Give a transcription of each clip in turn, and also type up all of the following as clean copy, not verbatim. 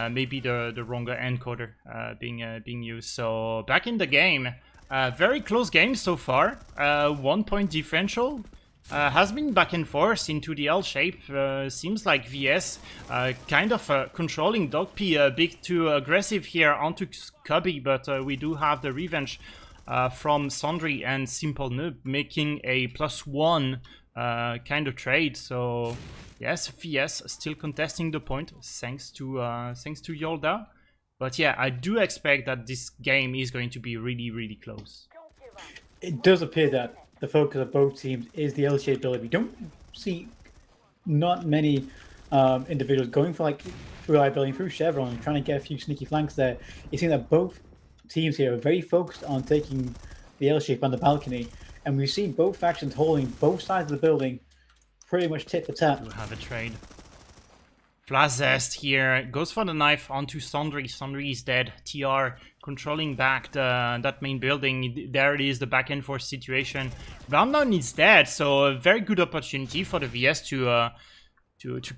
maybe the wrong encoder being used. So back in the game, very close game so far. 1 point differential. Has been back and forth into the L shape. Seems like VS kind of controlling Dogp a bit too aggressive here onto Cubby, but we do have the revenge from Sandry and Simple Noob making a +1 kind of trade. So yes, VS still contesting the point thanks to Yolda. But yeah, I do expect that this game is going to be really close. It does appear that the focus of both teams is the L-shaped build. We don't see not many individuals going for like through eye building, through Chevron, and trying to get a few sneaky flanks there. You see that both teams here are very focused on taking the L-shape on the balcony, and we've seen both factions holding both sides of the building pretty much tit for tat. We have a trade. Flazest here goes for the knife onto Sandry. Sandry is dead. TR controlling back that main building. There it is, the back and forth situation. Rundown is dead, so a very good opportunity for the VS to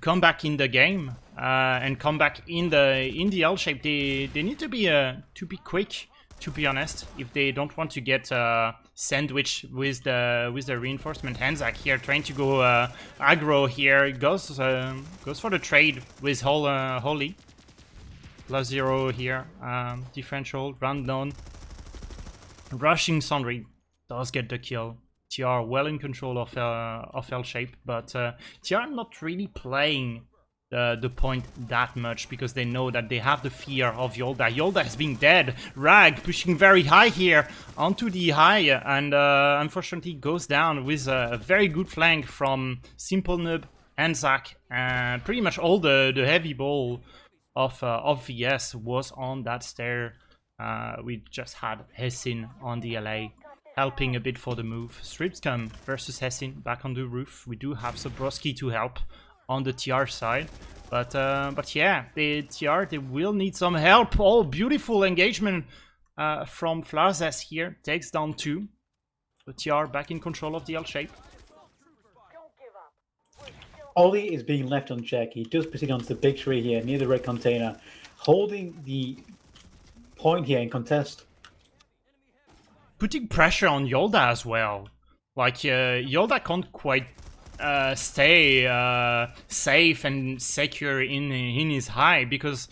come back in the game and come back in the L shape. They need to be quick, to be honest, if they don't want to get sandwiched with the reinforcement. Hanzak here trying to go aggro here. Goes for the trade with Holy. +0 here. Differential, rundown. Rushing Sandry does get the kill. TR well in control of L shape, but TR not really playing the point that much because they know that they have the fear of Yolda. Yolda has been dead. Rag pushing very high here onto the high, and unfortunately goes down with a very good flank from Simple Noob and Zach. Pretty much all the heavy ball of VS was on that stair. We just had Hessin on the LA helping a bit for the move. Stripscum versus Hessin back on the roof. We do have Sobrowski to help on the TR side, but yeah, the TR, they will need some help. Oh, beautiful engagement from Flazes here, takes down 2. The TR back in control of the L shape. Ollie is being left unchecked. He does proceed onto the big tree here near the red container, holding the point here in contest. Putting pressure on Yolda as well. Like, Yolda can't quite stay safe and secure in his high because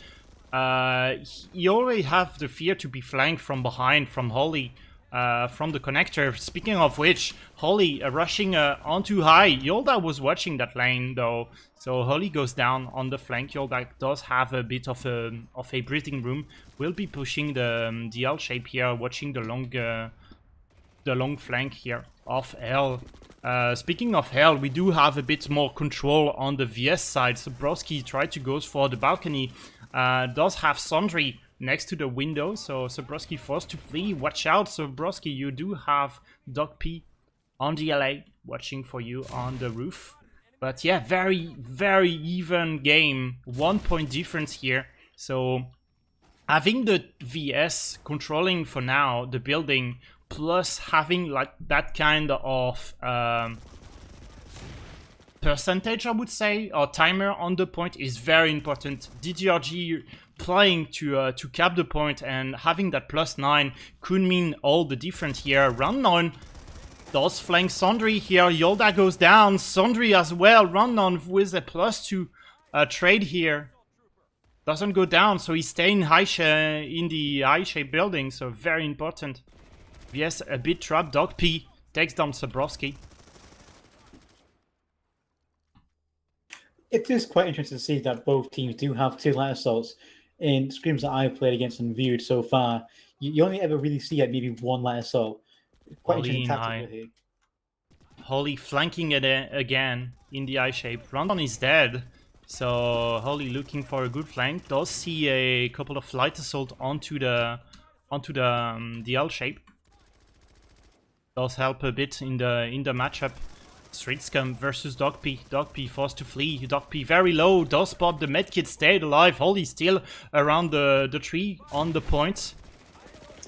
he already have the fear to be flanked from behind from Holly from the connector. Speaking of which, Holly rushing onto high. Yolda was watching that lane though, so Holly goes down on the flank. Yolda does have a bit of a breathing room. Will be pushing the L shape here, watching the long flank here of L. Speaking of Hell, we do have a bit more control on the VS side. Sobrowski tried to go for the balcony. Does have Sandry next to the window, so Sobrowski forced to flee. Watch out, Sobrowski, you do have Dogp on the LA watching for you on the roof. But yeah, very even game. 1 point difference here. So having the VS controlling for now the building, plus having like that kind of percentage, I would say, or timer on the point is very important. DDRG playing to cap the point and having that +9 could mean all the difference here. Round 9 does flank Sandry here. Yolda goes down. Sandry as well. Round 9 with a +2 trade here. Doesn't go down, so he's staying in the high shape building, so very important. Yes, a bit trapped. Dogp takes down Sobrowski. It is quite interesting to see that both teams do have 2 light assaults. In scrims that I've played against and viewed so far, you only ever really see it maybe 1 light assault. Quite interesting tactic here. Holy flanking it again in the eye shape. Rondon is dead, so Holy looking for a good flank. Does see a couple of light assault onto the L shape. Does help a bit in the matchup. Street Scum versus Dogp. Dogp forced to flee. Dogp very low. Does spot the medkit, stayed alive. Holy still around the tree on the point.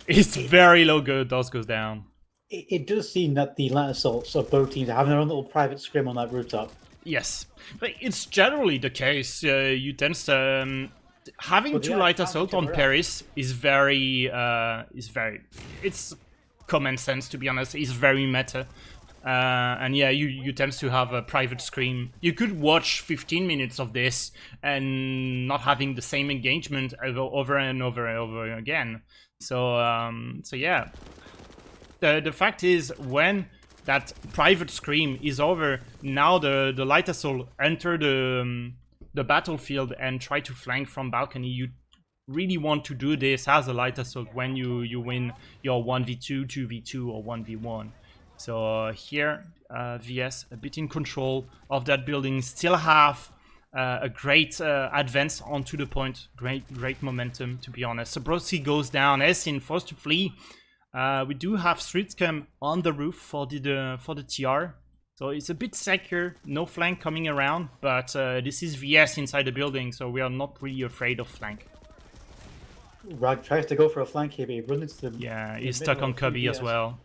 It's very low. Good. Does goes down. It does seem that the light assaults of both teams are having their own little private scrim on that rooftop. Yes, but it's generally the case. You tend to, having But two yeah, light can't assault each on other out. Paris is very it's common sense, to be honest. It's very meta. And yeah, you tend to have a private scream. You could watch 15 minutes of this and not having the same engagement over and over and over again. So so yeah, the fact is, when that private scream is over, now the light assault enter the battlefield and try to flank from balcony. You really want to do this as a light assault when you win your 1v2, 2v2, or 1v1. So here, VS a bit in control of that building, still have a great advance onto the point, great momentum, to be honest. Zabrowski goes down, Essin forced to flee. We do have Streetscam on the roof for the TR. So it's a bit secure, no flank coming around, but this is VS inside the building, so we are not really afraid of flank. Rag tries to go for a flank here, but he runs into the... Yeah, the he's stuck middle on of Cubby as VS. well.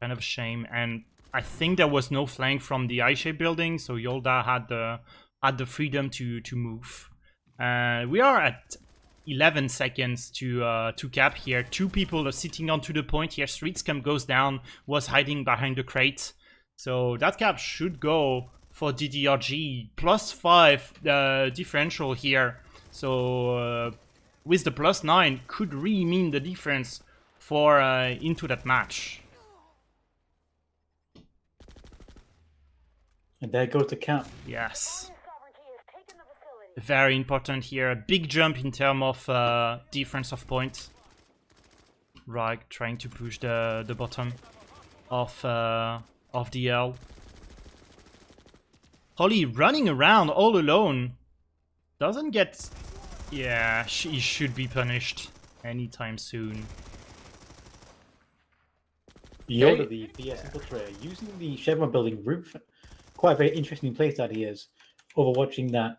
Kind of a shame, and I think there was no flank from the I-shape building, so Yolda had the freedom to move. We are at 11 seconds to cap here. Two people are sitting onto the point here. Streetscam goes down, was hiding behind the crate, so that cap should go for DDRG. +5 differential here, so with the +9 could really mean the difference for into that match. And there goes the cap. Yes. Very important here. A big jump in terms of difference of points. Rag trying to push the bottom of the L. Holly running around all alone. Doesn't get... Yeah, he should be punished anytime soon. Yoda, the VS infiltrator, using the Chevron building roof. Quite a very interesting place that he is. Overwatching that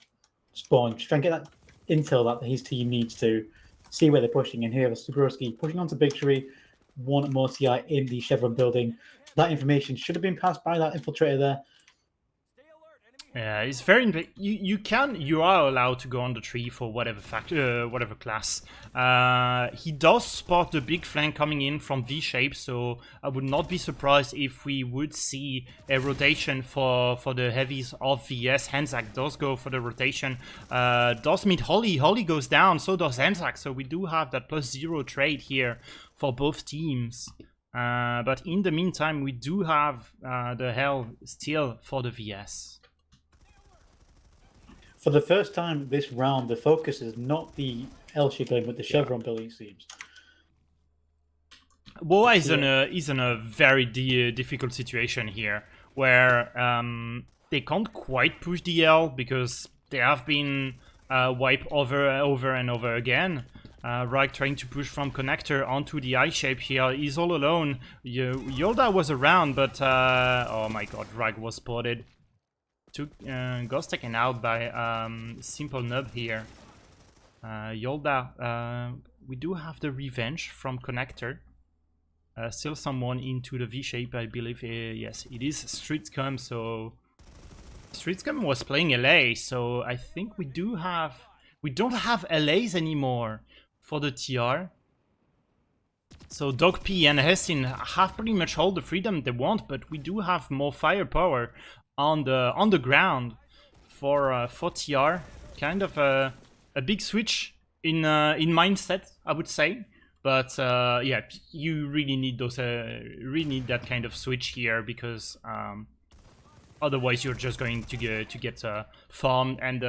spawn, just trying to get that intel that his team needs to see where they're pushing. And here, Zabrowski pushing onto Big Tree, one more TI in the Chevron building. That information should have been passed by that infiltrator there. Yeah, it's very. You are allowed to go on the tree for whatever whatever class. He does spot the big flank coming in from V shape, so I would not be surprised if we would see a rotation for the heavies of VS. Hanzak does go for the rotation. Does meet Holly. Holly goes down, so does Hanzak. So we do have that +0 trade here for both teams. But in the meantime, we do have the hell still for the VS. For the first time this round, the focus is not the L-shape building, but the Chevron building, it seems. WOHA is in a very difficult situation here, where they can't quite push the L because they have been wiped over and over again. Rag trying to push from connector onto the I-shape here. He's all alone. Yolda was around, but oh my god, Rag was spotted. Got taken out by Simple Nub here. Yolda, we do have the revenge from connector. Still someone into the V-shape, I believe. Yes, it is Streetscam. So Streetscam was playing LA, so I think we don't have LAs anymore for the TR. So Dog P and Hessin have pretty much all the freedom they want, but we do have more firepower on the ground for TR. Kind of a big switch in mindset, I would say. But yeah, you really need those. Really need that kind of switch here, because otherwise you're just going to get farmed. And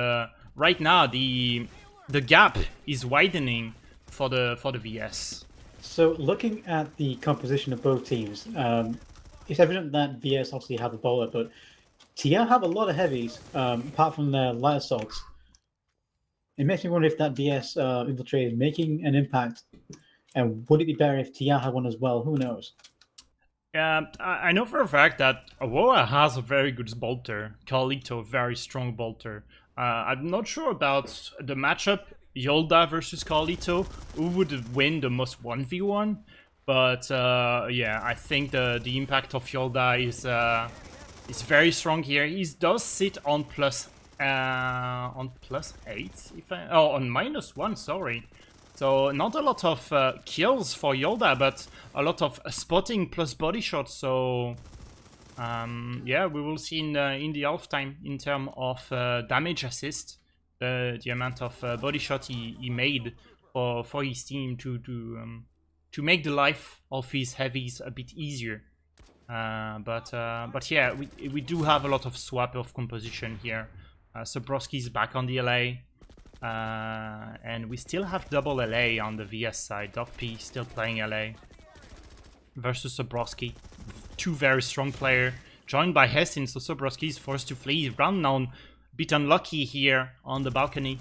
right now the gap is widening for the VS. So looking at the composition of both teams, it's evident that VS obviously have the bowler, but TR have a lot of heavies, apart from their light assaults. It makes me wonder if that VS infiltrator is making an impact, and would it be better if TR had one as well? Who knows? I know for a fact that WOHA has a very good bolter. Carlito, very strong bolter. I'm not sure about the matchup, Yolda versus Carlito, who would win the most 1v1. But yeah, I think the impact of Yolda is very strong here. He does sit on on +8, on -1, sorry. So not a lot of kills for Yolda, but a lot of spotting plus body shots. So yeah, we will see in the halftime in terms of damage assist, the amount of body shot he made for his team to make the life of his heavies a bit easier. But yeah, we do have a lot of swap of composition here. Sobrowski's back on the LA, and we still have double LA on the VS side. Doc P still playing LA versus Sobrowski. Two very strong player, joined by Hessin, so Sobrowski is forced to flee. Round now, a bit unlucky here on the balcony.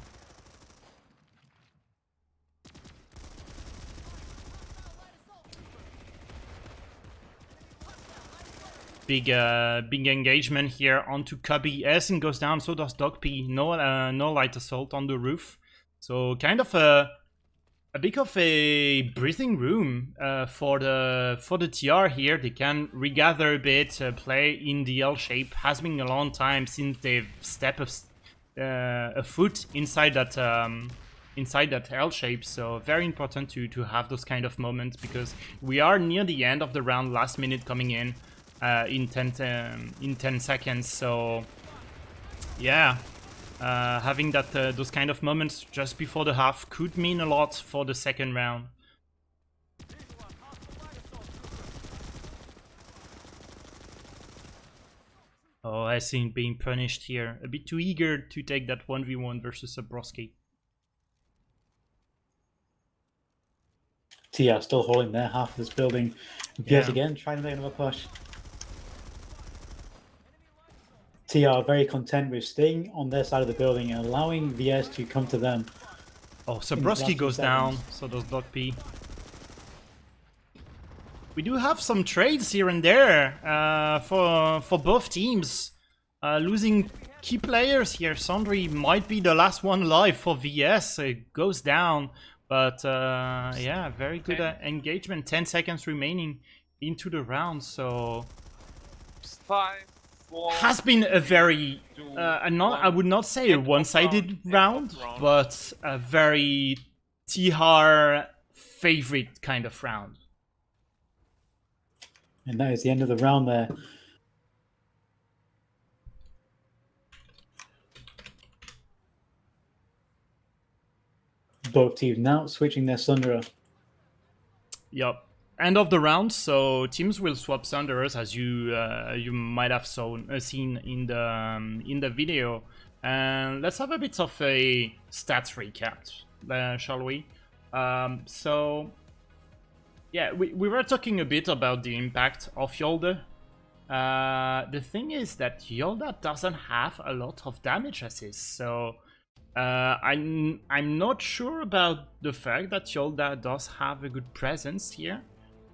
Big engagement here onto Cubby. Hessin goes down, so does Doc P. No light assault on the roof. So kind of a bit of a breathing room for the TR here. They can regather a bit, play in the L shape. Has been a long time since they've stepped a foot inside that L shape. So very important to have those kind of moments, because we are near the end of the round. Last minute coming in 10 seconds. So yeah. Having those kind of moments just before the half could mean a lot for the second round. Oh, I think being punished here. A bit too eager to take that 1v1 versus Sobrowski. TR still holding their half of this building. Yet again, trying to make another push. TR very content with staying on their side of the building and allowing VS to come to them. Oh, Sobrowski goes down, so does Doc P. We do have some trades here and there for both teams. Losing key players here. Sandri might be the last one alive for VS. It goes down, but yeah, very good engagement. 10 seconds remaining into the round, so 5, 4, has been a very, I would not say a one-sided round, but a very TR favorite kind of round. And that is the end of the round there. Both teams now switching their Sunderer. Yep. End of the round, so teams will swap Sunderers, as you might have seen in the video. And let's have a bit of a stats recap, shall we? So yeah, we were talking a bit about the impact of Yolda. The thing is that Yolda doesn't have a lot of damage assists, so I'm not sure about the fact that Yolda does have a good presence here.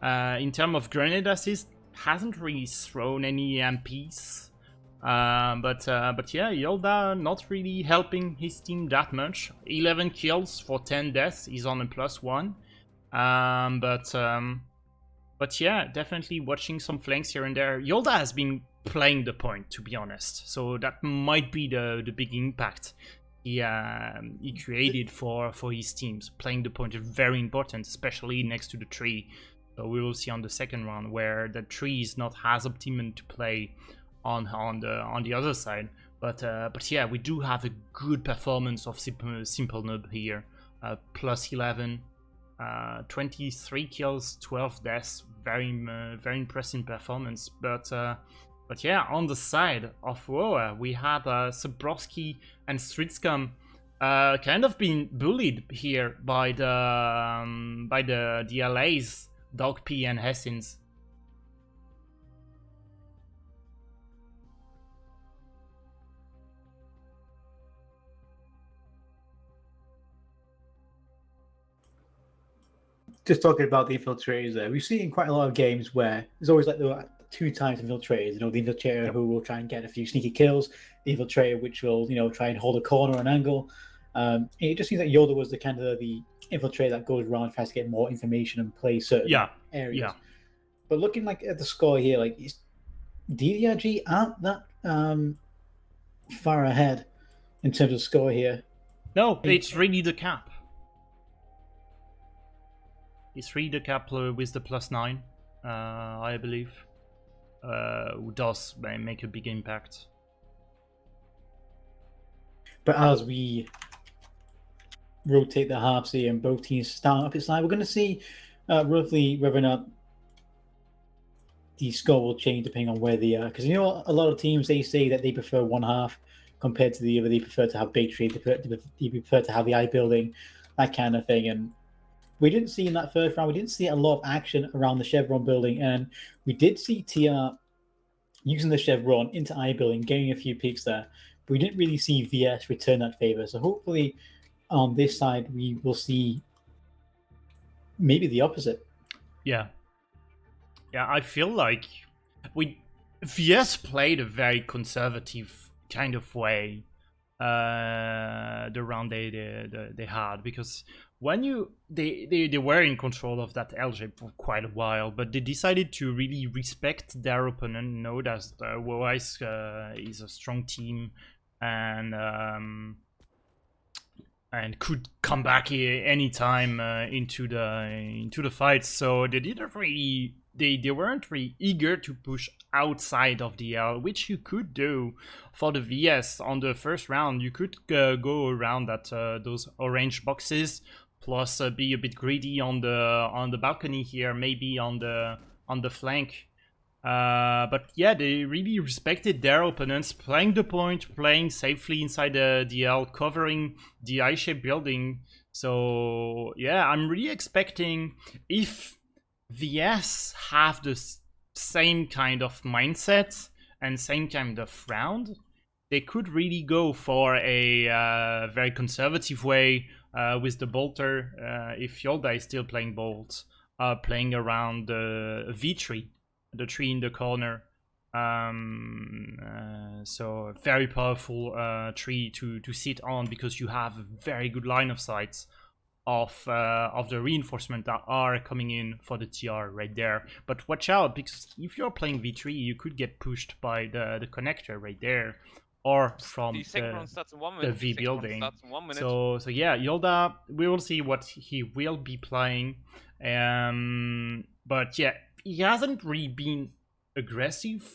In terms of grenade assist, hasn't really thrown any MPs. But yeah, Yolda not really helping his team that much. 11 kills for 10 deaths, he's on a +1. But yeah, definitely watching some flanks here and there. Yolda has been playing the point, to be honest. So that might be the big impact he created for his teams. Playing the point is very important, especially next to the tree. So we will see on the second round where the tree is not as optimum to play on the other side. But yeah, we do have a good performance of Simple Noob here. +11, 23 kills, 12 deaths. Very impressive performance. But yeah, on the side of WOHA, we have Sobrowski and Stridscom kind of being bullied here by the LAs, Dog P and Hessins. Just talking about the infiltrators there, we've seen in quite a lot of games where there's always like the 2 times infiltrators. You know, the infiltrator who will try and get a few sneaky kills, the infiltrator which will, you know, try and hold a corner or an angle. It just seems like Yoda was the kind of the infiltrator that goes around, tries to get more information and play certain areas. Yeah. But looking like at the score here, like DDRG aren't that far ahead. in terms of score here. No, it's really the cap. It's really the cap with the +9, I believe. Who does make a big impact. But as we rotate the halves here and both teams start up its side, we're going to see roughly whether or not the score will change depending on where they are. Because you know, a lot of teams, they say that they prefer one half compared to the other. They prefer to have big trade, they prefer to have the eye building, that kind of thing. And we didn't see in that first round, we didn't see a lot of action around the Chevron building. And we did see TR using the Chevron into eye building, getting a few peaks there. But we didn't really see VS return that favor. So hopefully on this side, we will see maybe the opposite. Yeah. Yeah, I feel like VS played a very conservative kind of way the round they had, because when they were in control of that L shape for quite a while, but they decided to really respect their opponent, know that WOHA is a strong team and could come back anytime into the fight. So they didn't really they weren't really eager to push outside of the L, which you could do for the VS on the first round. You could go around that those orange boxes, plus be a bit greedy on the balcony here, maybe on the flank. But yeah, they really respected their opponents, playing the point, playing safely inside the L, covering the I-shaped building. So yeah, I'm really expecting, if VS have the same kind of mindset and same kind of round, they could really go for a very conservative way with the bolter. If Yolda is still playing bolt, playing around the V3, the tree in the corner. So a very powerful tree to sit on, because you have a very good line of sight of the reinforcement that are coming in for the TR right there. But watch out, because if you're playing V3, you could get pushed by the connector right there, or from the V building. So yeah, Yolda, we will see what he will be playing. But yeah, he hasn't really been aggressive,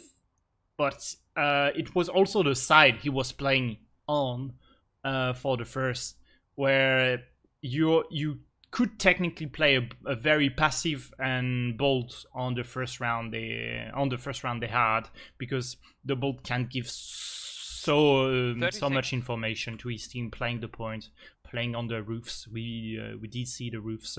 but it was also the side he was playing on for the first, where you could technically play a very passive and bolt on the first round they had, because the bolt can give so much information to his team, playing the point, playing on the roofs. We did see the roofs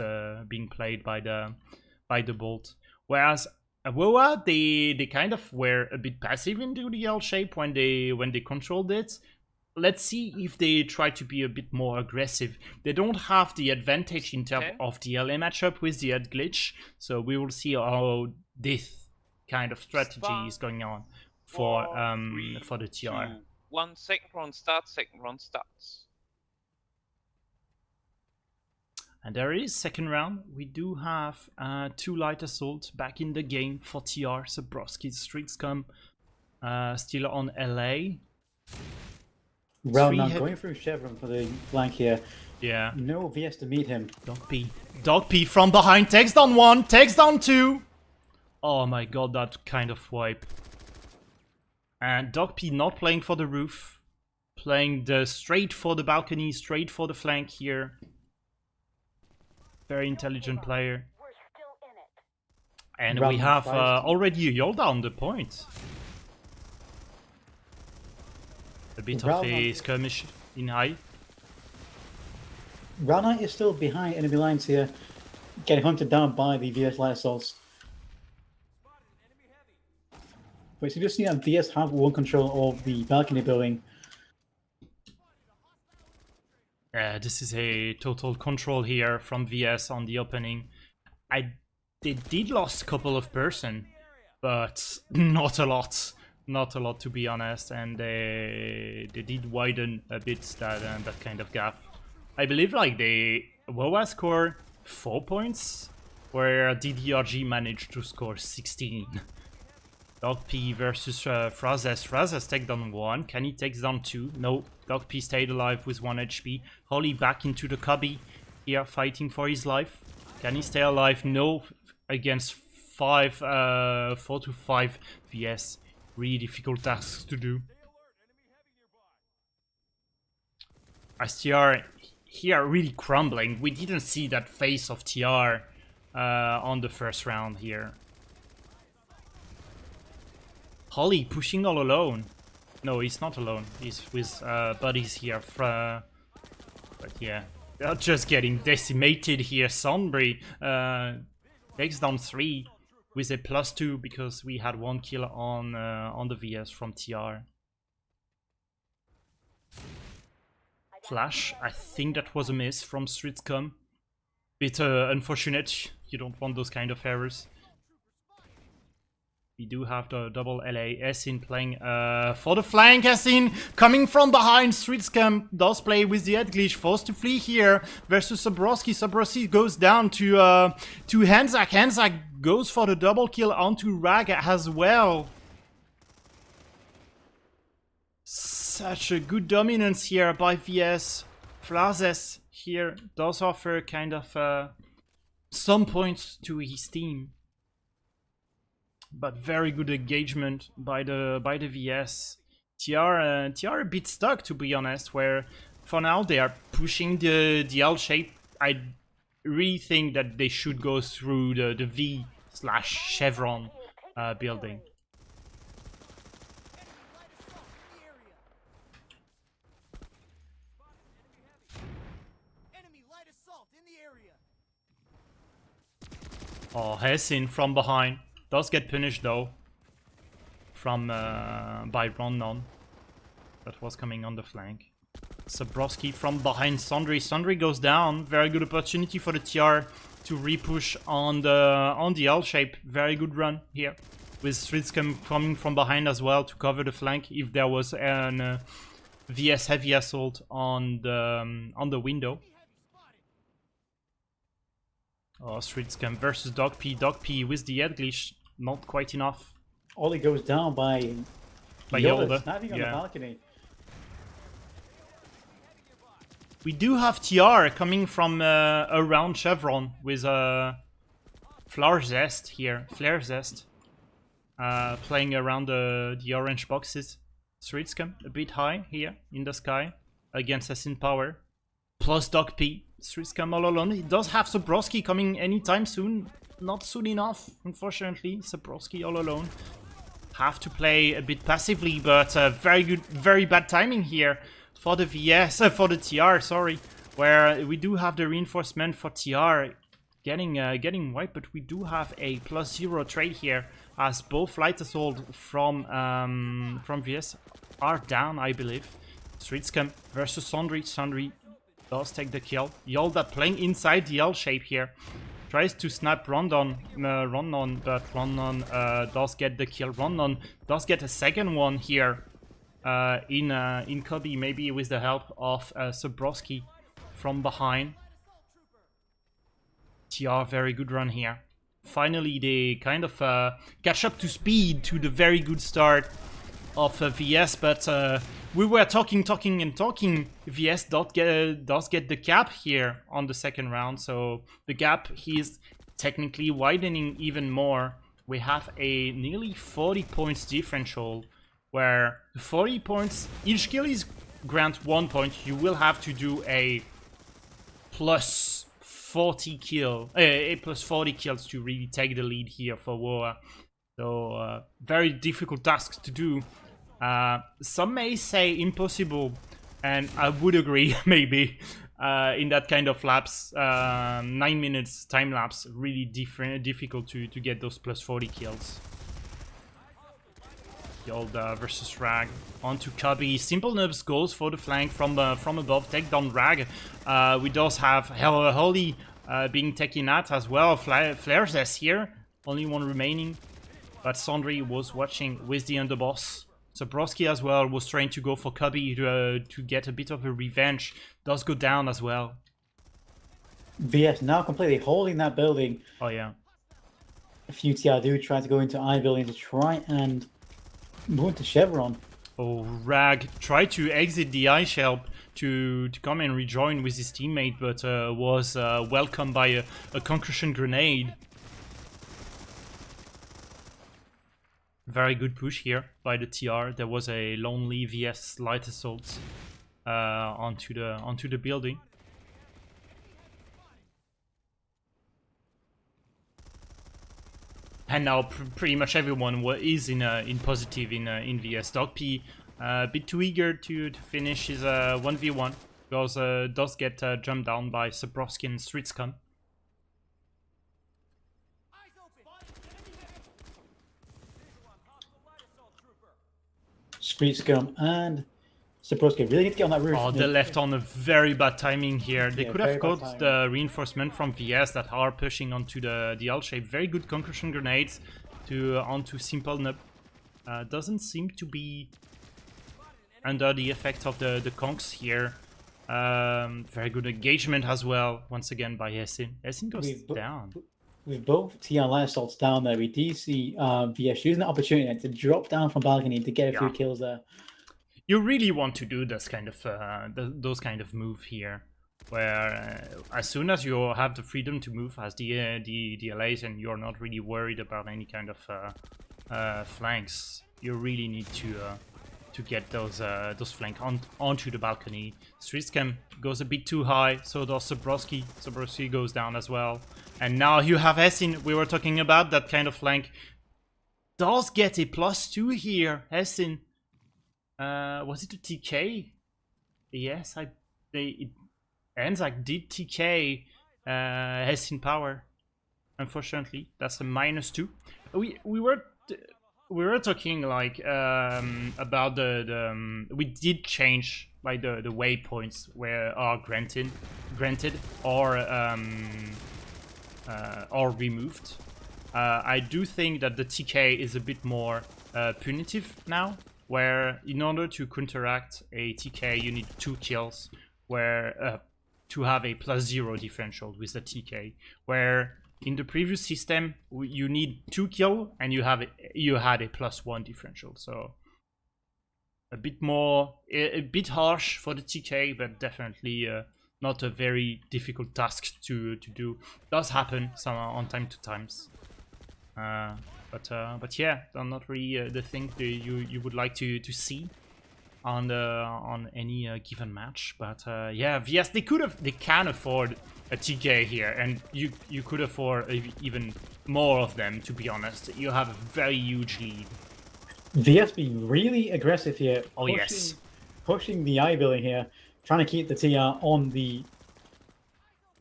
being played by the bolt. Whereas WOHA, they kind of were a bit passive into the L shape when they controlled it. Let's see if they try to be a bit more aggressive. They don't have the advantage in terms of the LA matchup with the head glitch, so we will see how this kind of strategy is going on for the TR. 1 second round starts. And there is second round. We do have 2 light assault back in the game for TR. Zabrovski's Street Scum still on LA. Round now going through Chevron for the flank here. Yeah. No VS to meet him. Dog P from behind, takes down 1, takes down 2. Oh my god, that kind of wipe. And Dog P not playing for the roof, playing straight for the balcony, straight for the flank here. Very intelligent player. And we have already a Yolda on the point. A bit of a skirmish in high. Rana is still behind enemy lines here, getting hunted down by the VS light assaults. But you just see that VS have one control of the balcony building. This is a total control here from VS on the opening. They did lost a couple of person, but not a lot. Not a lot, to be honest, and they did widen a bit that kind of gap. I believe like WOHA scored 4 points, where DDRG managed to score 16. Dog P versus Frazes. Frazes take down 1. Can he take down 2? No. Dog P stayed alive with 1 HP. Holly back into the cubby here, fighting for his life. Can he stay alive? No. Against 4 to 5 VS. Really difficult tasks to do. As TR here really crumbling. We didn't see that face of TR on the first round here. Holly pushing all alone. No, he's not alone. He's with buddies here. But yeah, they're just getting decimated here. Sunbury takes down 3 with a +2 because we had 1 kill on the VS from TR. Flash, I think that was a miss from Streetscom. Bit unfortunate. You don't want those kind of errors. We do have the double LA. Essin playing for the flank. Essin coming from behind. Streetscam does play with the head glitch. Forced to flee here versus Sabrowski. Sabrowski goes down to Hanzak. Hanzak goes for the double kill onto Rag as well. Such a good dominance here by VS. Frazes here does offer kind of some points to his team. But very good engagement by the VS. TR a bit stuck, to be honest, where for now they are pushing the L shape. I really think that they should go through the V/chevron building. Oh, Hessin from behind. Does get punished though from by Ronnon. That was coming on the flank. Sabrowski from behind Sundry. Sundry goes down. Very good opportunity for the TR to repush on the L shape. Very good run here. With Streetscam coming from behind as well to cover the flank if there was an VS heavy assault on the window. Oh, Streetscam versus Dog P. Dog P with the head glitch. Not quite enough. Ollie goes down by Yoda. Sniping on the balcony. We do have TR coming from around Chevron with Flare Zest here. Flare Zest. Playing around the orange boxes. Streetscam a bit high here in the sky against Essin Power. Plus Dog P. Streetscam all alone. He does have Sabrowski coming anytime soon. Not soon enough, unfortunately. Sabrowski all alone. Have to play a bit passively, but very good, very bad timing here for the VS, for the TR, sorry. Where we do have the reinforcement for TR getting wiped, but we do have a +0 trade here, as both light assault from VS are down, I believe. Streetscam versus Sundry. Sundry does take the kill. Yolda playing inside the L shape here. Tries to snap Rondon, but Rondon does get the kill. Rondon does get a second one here in Cubby, maybe with the help of Sabrowski from behind. TR, very good run here. Finally, they kind of catch up to speed to the very good start of VS, but we were talking. VS does get the gap here on the second round, so the gap is technically widening even more. We have a nearly 40 points differential, where 40 points, each kill is grant 1 point. You will have to do a +40 kill, a +40 kills to really take the lead here for WOHA. So very difficult task to do. Some may say impossible, and I would agree, maybe, in that kind of lapse. 9 minutes time lapse, really difficult to get those +40 kills. Yolda versus Rag onto Cubby. Simple Nubs goes for the flank from above, take down Rag. We does have Holly being taken out as well. Flares S here, only one remaining, but Sundry was watching with the underboss. Sabrowski as well was trying to go for Cubby to get a bit of a revenge. Does go down as well. VS now completely holding that building. Oh yeah. A few TR do try to go into I building to try and go into Chevron. Oh, Rag tried to exit the ice shelf to come and rejoin with his teammate, but was welcomed by a concussion grenade. Very good push here by the TR. There was a lonely VS light assault onto the building. And now pretty much everyone is in positive in VS. Dogp a bit too eager to finish his 1v1 because does get jumped down by Sabrowski and Streetscum. Streetscum and Sabrowski really need to get on that roof. Oh, they left on a very bad timing here. They Yeah, could have very bad caught the reinforcement from VS that are pushing onto the L shape. Very good concussion grenades onto Simple Nub. Doesn't seem to be under the effect of the conks here. Very good engagement as well, once again by Essin. Essin goes down. With both TR light assaults down there, we do see VS using the opportunity to drop down from balcony to get a few kills there. You really want to do this kind of those kind of move here, where as soon as you have the freedom to move as the LAs and you're not really worried about any kind of flanks, you really need to get those flanks onto the balcony. Streetscam goes a bit too high, so does Sabrowski. Sabrowski goes down as well. And now you have Essin. We were talking about that kind of flank. Does get a +2 here, Essin. Was it a TK? Yes, it ends like did TK Essin power. Unfortunately, that's a -2. We were talking like about we did change like the waypoints where are granted or removed. I do think that the TK is a bit more punitive now, where in order to counteract a TK you need 2 kills, where to have a +0 differential with the TK, where in the previous system you need 2 kills and you had a +1 differential. So a bit harsh for the TK, but definitely not a very difficult task to do. Does happen on time to times. But yeah, not really the thing that you would like to see on any given match. But yeah, VS they can afford a TK here, and you could afford even more of them. To be honest, you have a very huge lead. VS being really aggressive here. Oh yes, pushing the I building here, trying to keep the TR on the.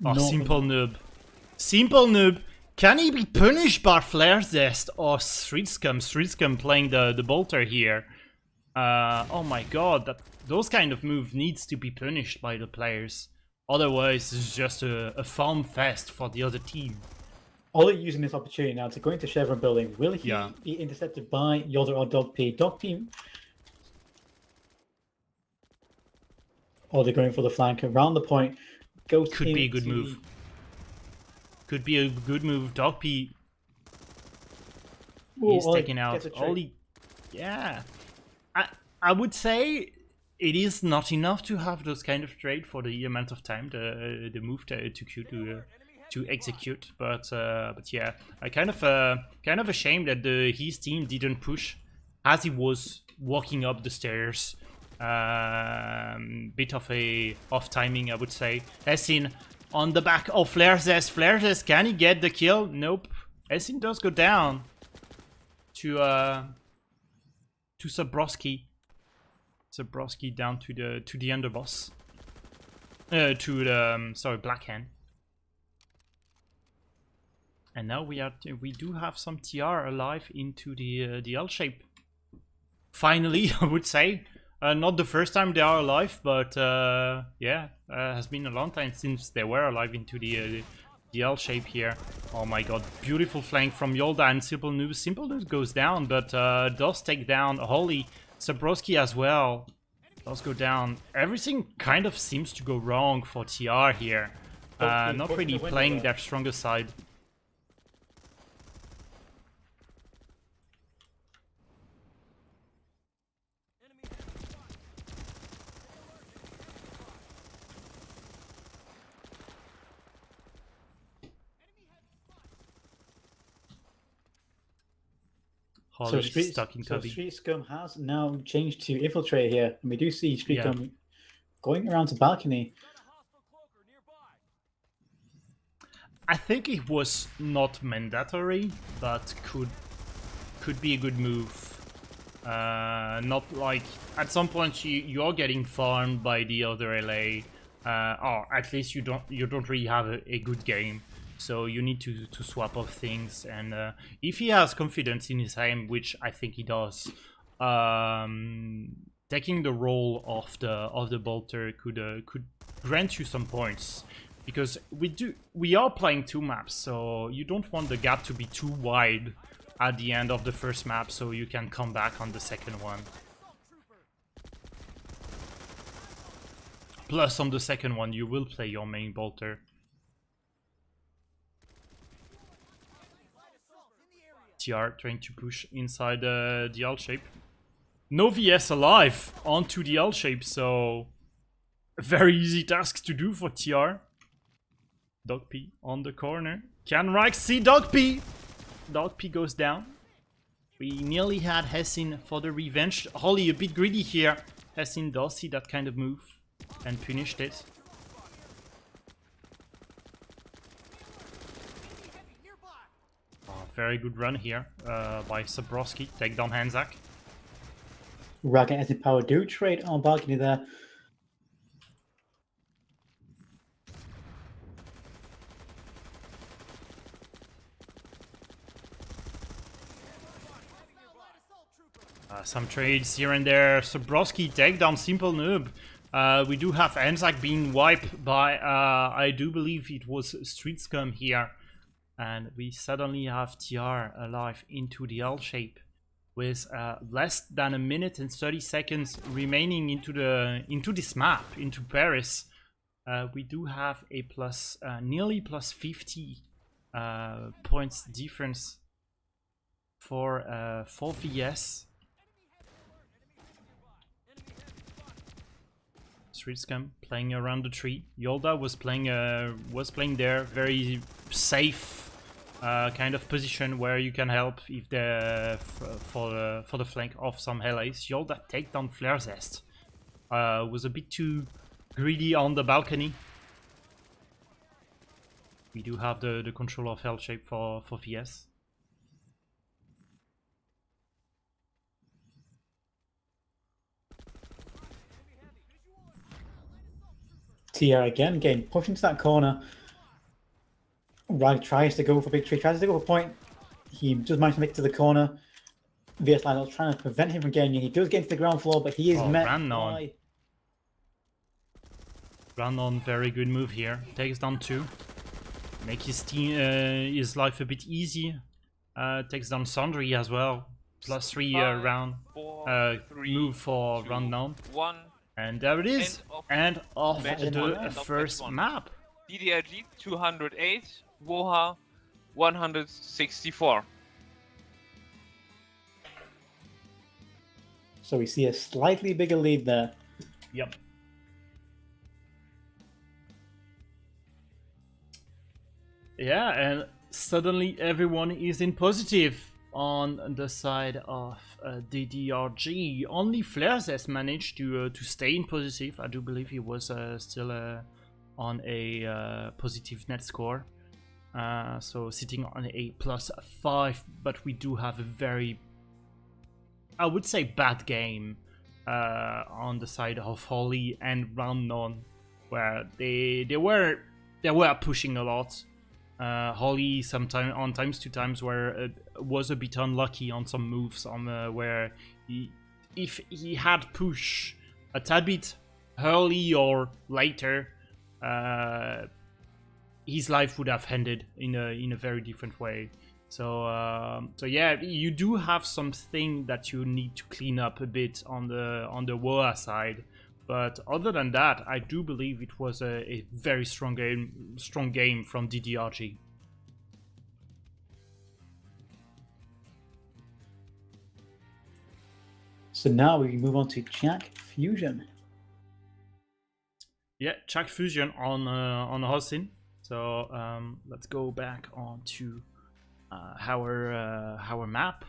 Oh, Simple Noob. Simple Noob. Can he be punished by Flare Zest or Streetscum? Streetscum playing the bolter here. Oh my god, those kind of move needs to be punished by the players. Otherwise, it's just a farm fest for the other team. Ollie using this opportunity now to go into Chevron building. Will he be intercepted by Yoda or Dogp? Dogp. Oh, they're going for the flank around the point. Could be a good move. Could be a good move. Dogp is taking out Ollie. Yeah. I would say it is not enough to have those kind of trade for the amount of time the move took you to execute. But yeah, I kind of ashamed that his team didn't push as he was walking up the stairs. Bit of a off timing, I would say. Essin on the back of Flare Zest. Flare Zest, can he get the kill? Nope. Essin does go down to Sabrowski. Sabrowski down to the underboss. To the sorry, Blackhand. And now we do have some TR alive into the L shape. Finally, I would say. Not the first time they are alive, but yeah, has been a long time since they were alive into the L shape here. Oh my god, beautiful flank from Yolda and Simple Noob. Simple Noob goes down, but does take down Holy. Sabrowski as well does go down. Everything kind of seems to go wrong for TR here. Not really playing their stronger side. Holly stuck in so cubby. Street Scum has now changed to infiltrate here, and we do see Street Yeah. Scum going around to balcony. I think it was not mandatory, but could be a good move. Not like at some point you're getting farmed by the other LA, or at least you don't really have a good game, so you need to swap off things. And if he has confidence in his aim, which I think he does, taking the role of the bolter could grant you some points. Because we are playing 2 maps, so you don't want the gap to be too wide at the end of the first map, so you can come back on the second one. Plus, on the second one, you will play your main bolter. TR trying to push inside the L shape. No VS alive onto the L shape, so a very easy task to do for TR. Dog P on the corner. Can Reich see Dog P? Dog P goes down. We nearly had Hessin for the revenge. Holly a bit greedy here. Hessin does see that kind of move and punished it. Oh, very good run here by Sabrowski. Take down Hanzak. Raga as in power do trade on balcony there. Some trades here and there. Sabrowski take down Simple Noob. We do have Anzac being wiped by, I do believe it was Street Scum here. And we suddenly have TR alive into the L shape with less than a minute and 30 seconds remaining into this map, into Paris. We do have a nearly plus 50 points difference for VS. Street Scum playing around the tree. Yolda was playing there, very safe kind of position where you can help if for the flank of some LAs. Yolda take down Flare Zest. Was a bit too greedy on the balcony. We do have the control of L shape for VS. TR again, pushing to that corner. Rag tries to go for big tree, tries to go for point. He just managed to make it to the corner. VS Lionel's trying to prevent him from getting in. He does get into the ground floor, but he is met by... Brandon, very good move here. Takes down 2. Make his team his life a bit easy. Takes down Sandri as well. Plus 3 round. 4, 3, move for 2, rundown. 1. And there it is. End of the first one. map. DDRG 208, WOHA 164. So we see a slightly bigger lead there. Yep. Yeah, and suddenly everyone is in positive on the side of DDRG. Only Flares has managed to stay in positive. I do believe he was still on a positive net score. So sitting on a +5, but we do have a very, I would say, bad game on the side of Holly and Randon, where they were pushing a lot. Holly times to times where was a bit unlucky on some moves where if he had push a tad bit early or later, his life would have ended in a very different way. So yeah, you do have something that you need to clean up a bit on the WOHA side. But other than that, I do believe it was a very strong game from DDRG. So now we move on to Jack Fusion. Yeah, Jack Fusion on Hossin. So let's go back on to our map.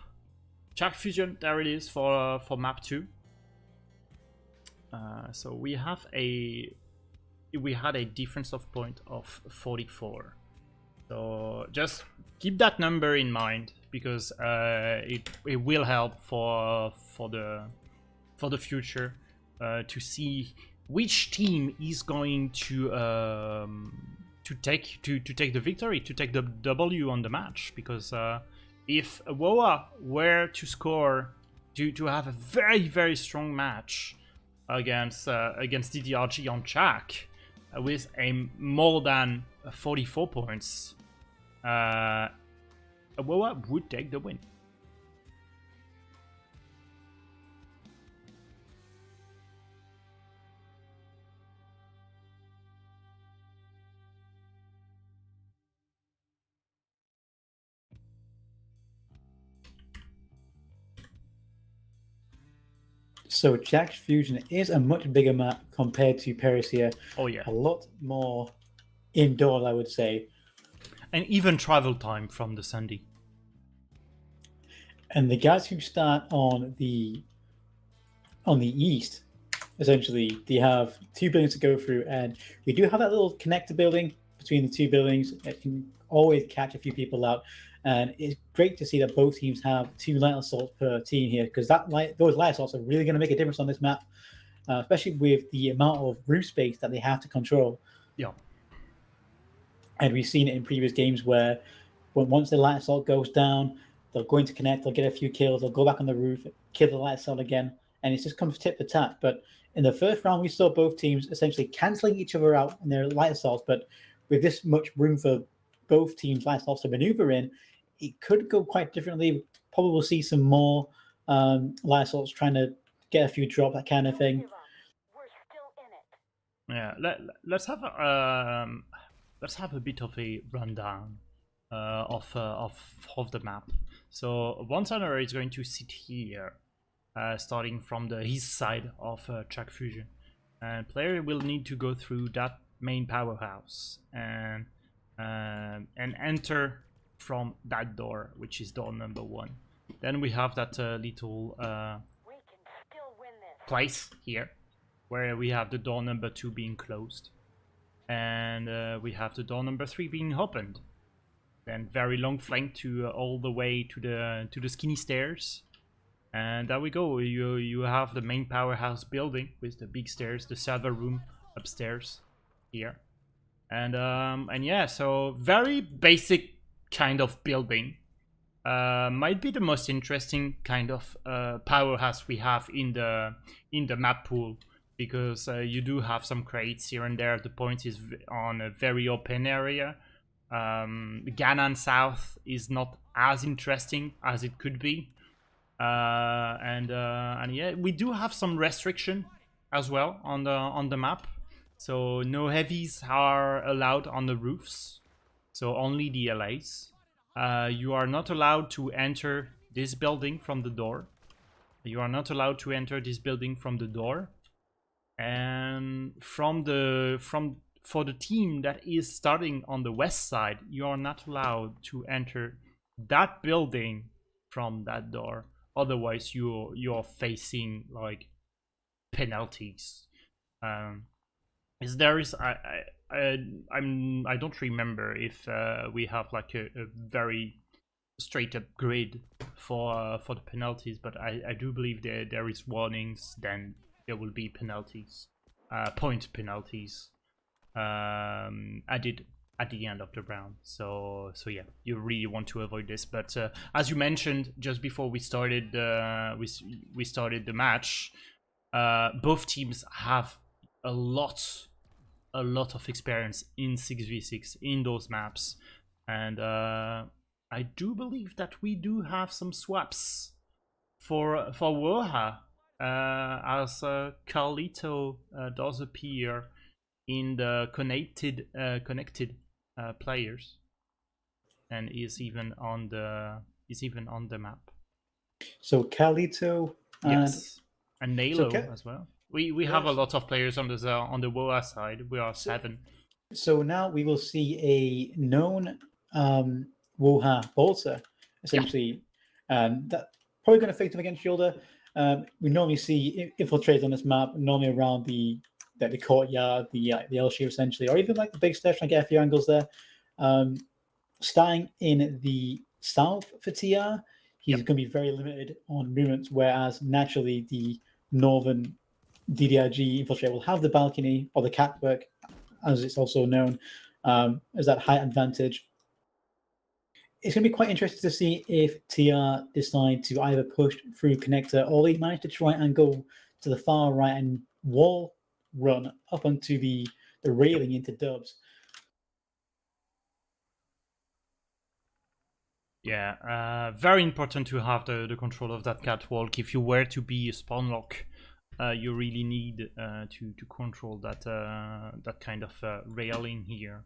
Jack Fusion, there it is for map 2. So we had a difference of point of 44. So just keep that number in mind, because it will help for the future to see which team is going to take the victory, to take the W on the match. Because if WOHA were to score, to have a very, very strong match against DDRG on track with a more than 44 points, WOHA would take the win. So Jack Fusion is a much bigger map compared to Perisia. Oh yeah. A lot more indoors, I would say. And even travel time from the Sandy. And the guys who start on the east, essentially, they have 2 buildings to go through, and we do have that little connector building between the 2 buildings that can always catch a few people out. And it's great to see that both teams have 2 light assaults per team here, because those light assaults are really going to make a difference on this map, especially with the amount of roof space that they have to control. Yeah. And we've seen it in previous games where once the light assault goes down, they'll go into connect, they'll get a few kills, they'll go back on the roof, kill the light assault again, and it's just comes tit for tat. But in the first round, we saw both teams essentially cancelling each other out in their light assaults. But with this much room for both teams' light assaults to maneuver in, it could go quite differently. Probably we'll see some more light assaults trying to get a few drops, that kind of thing. Yeah, let's have a bit of a rundown of the map. So one center is going to sit here, starting from the east side of Jack Fusion, and player will need to go through that main powerhouse and enter from that door, which is door number 1. Then we have that little place here where we have the door number 2 being closed, and we have the door number 3 being opened. Then very long flank to all the way to the skinny stairs, and there we go. You have the main powerhouse building with the big stairs, the server room upstairs here, and yeah, so very basic kind of building. Might be the most interesting kind of powerhouse we have in the map pool, because you do have some crates here and there. The point is on a very open area. Ganan South is not as interesting as it could be, and yeah, we do have some restriction as well on the map. So no heavies are allowed on the roofs, so only the LAs. You are not allowed to enter this building from the door. You are not allowed to enter this building from the door. And for the team that is starting on the west side, you are not allowed to enter that building from that door. Otherwise, you're facing like penalties. I don't remember if we have like a very straight up grid for the penalties, but I do believe there is warnings. Then there will be penalties, point penalties, added at the end of the round. So yeah, you really want to avoid this. But as you mentioned just before we started the match, both teams have a lot of experience in 6v6 in those maps, and I do believe that we do have some swaps for WOHA, as Carlito does appear in the connected players, and is even on the map. So Carlito yes, and Nalo so as well. We have a lot of players on the WOHA side. We are 7. So now we will see a known WOHA bolter, essentially. That probably going to face him against Shoulder. We normally see infiltrators on this map, normally around the courtyard, the L shape essentially, or even like the big stairs, trying to get a few angles there. Starting in the south for TR, he's going to be very limited on movements, whereas naturally the northern DDRG infiltrator will have the balcony or the catwalk, as it's also known, as that height advantage. It's going to be quite interesting to see if TR decide to either push through connector or they manage to try and go to the far right and wall run up onto the railing into dubs. Yeah, very important to have the control of that catwalk. If you were to be a spawn lock, you really need to control that that kind of railing here.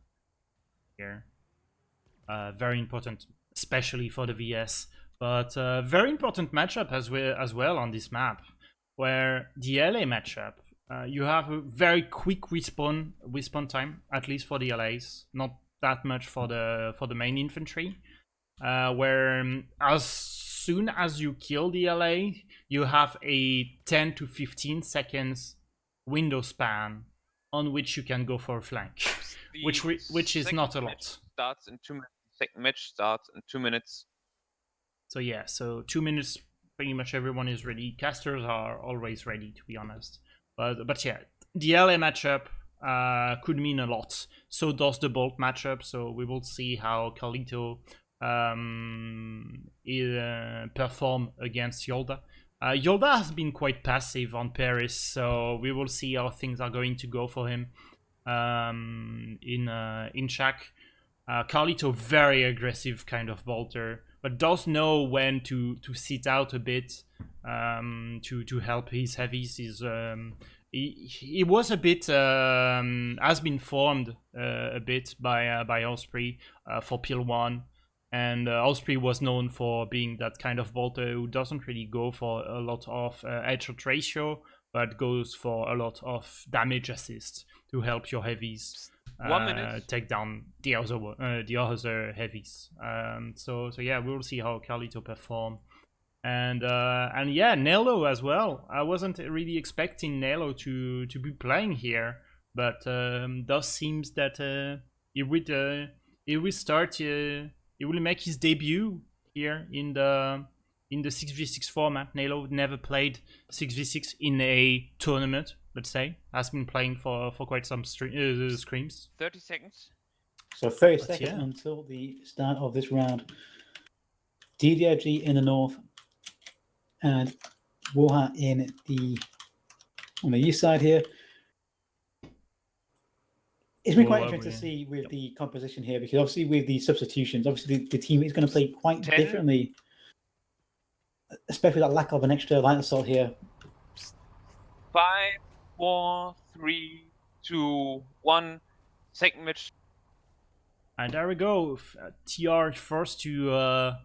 Very important, especially for the VS, but very important matchup as well on this map, where the LA matchup, you have a very quick respawn time, at least for the LAs, not that much for the main infantry. Where as soon as you kill the LA, you have a 10 to 15 seconds window span on which you can go for a flank, which is not a lot. Starts in 2 minutes. Second match starts in 2 minutes. So yeah, so 2 minutes, pretty much everyone is ready. Casters are always ready, to be honest. But yeah, the LA matchup could mean a lot. So does the Bolt matchup. So we will see how Carlito perform against Yolda. Yolda has been quite passive on Paris, so we will see how things are going to go for him in Shaq. Carlito, very aggressive kind of bolter, but does know when to sit out a bit to help his heavies. He was a bit has been formed a bit by Osprey for PIL 1. And Osprey was known for being that kind of bolter who doesn't really go for a lot of headshot ratio, but goes for a lot of damage assist to help your heavies take down the other heavies. So yeah, we will see how Carlito perform. And yeah, Nelo as well. I wasn't really expecting Nelo to be playing here, but does seems that he will start. He will make his debut here in the 6v6 format. Nelo never played 6v6 in a tournament, let's say. Has been playing for quite some scrims. 30 seconds. So 30 seconds until the start of this round. DDRG in the north and WOHA on the east side here. It's been quite interesting to see with the composition here, because obviously with the substitutions, obviously the team is going to play quite differently, especially that lack of an extra light assault here. 5, 4, 3, 2, 1. Second match. And there we go. TR first to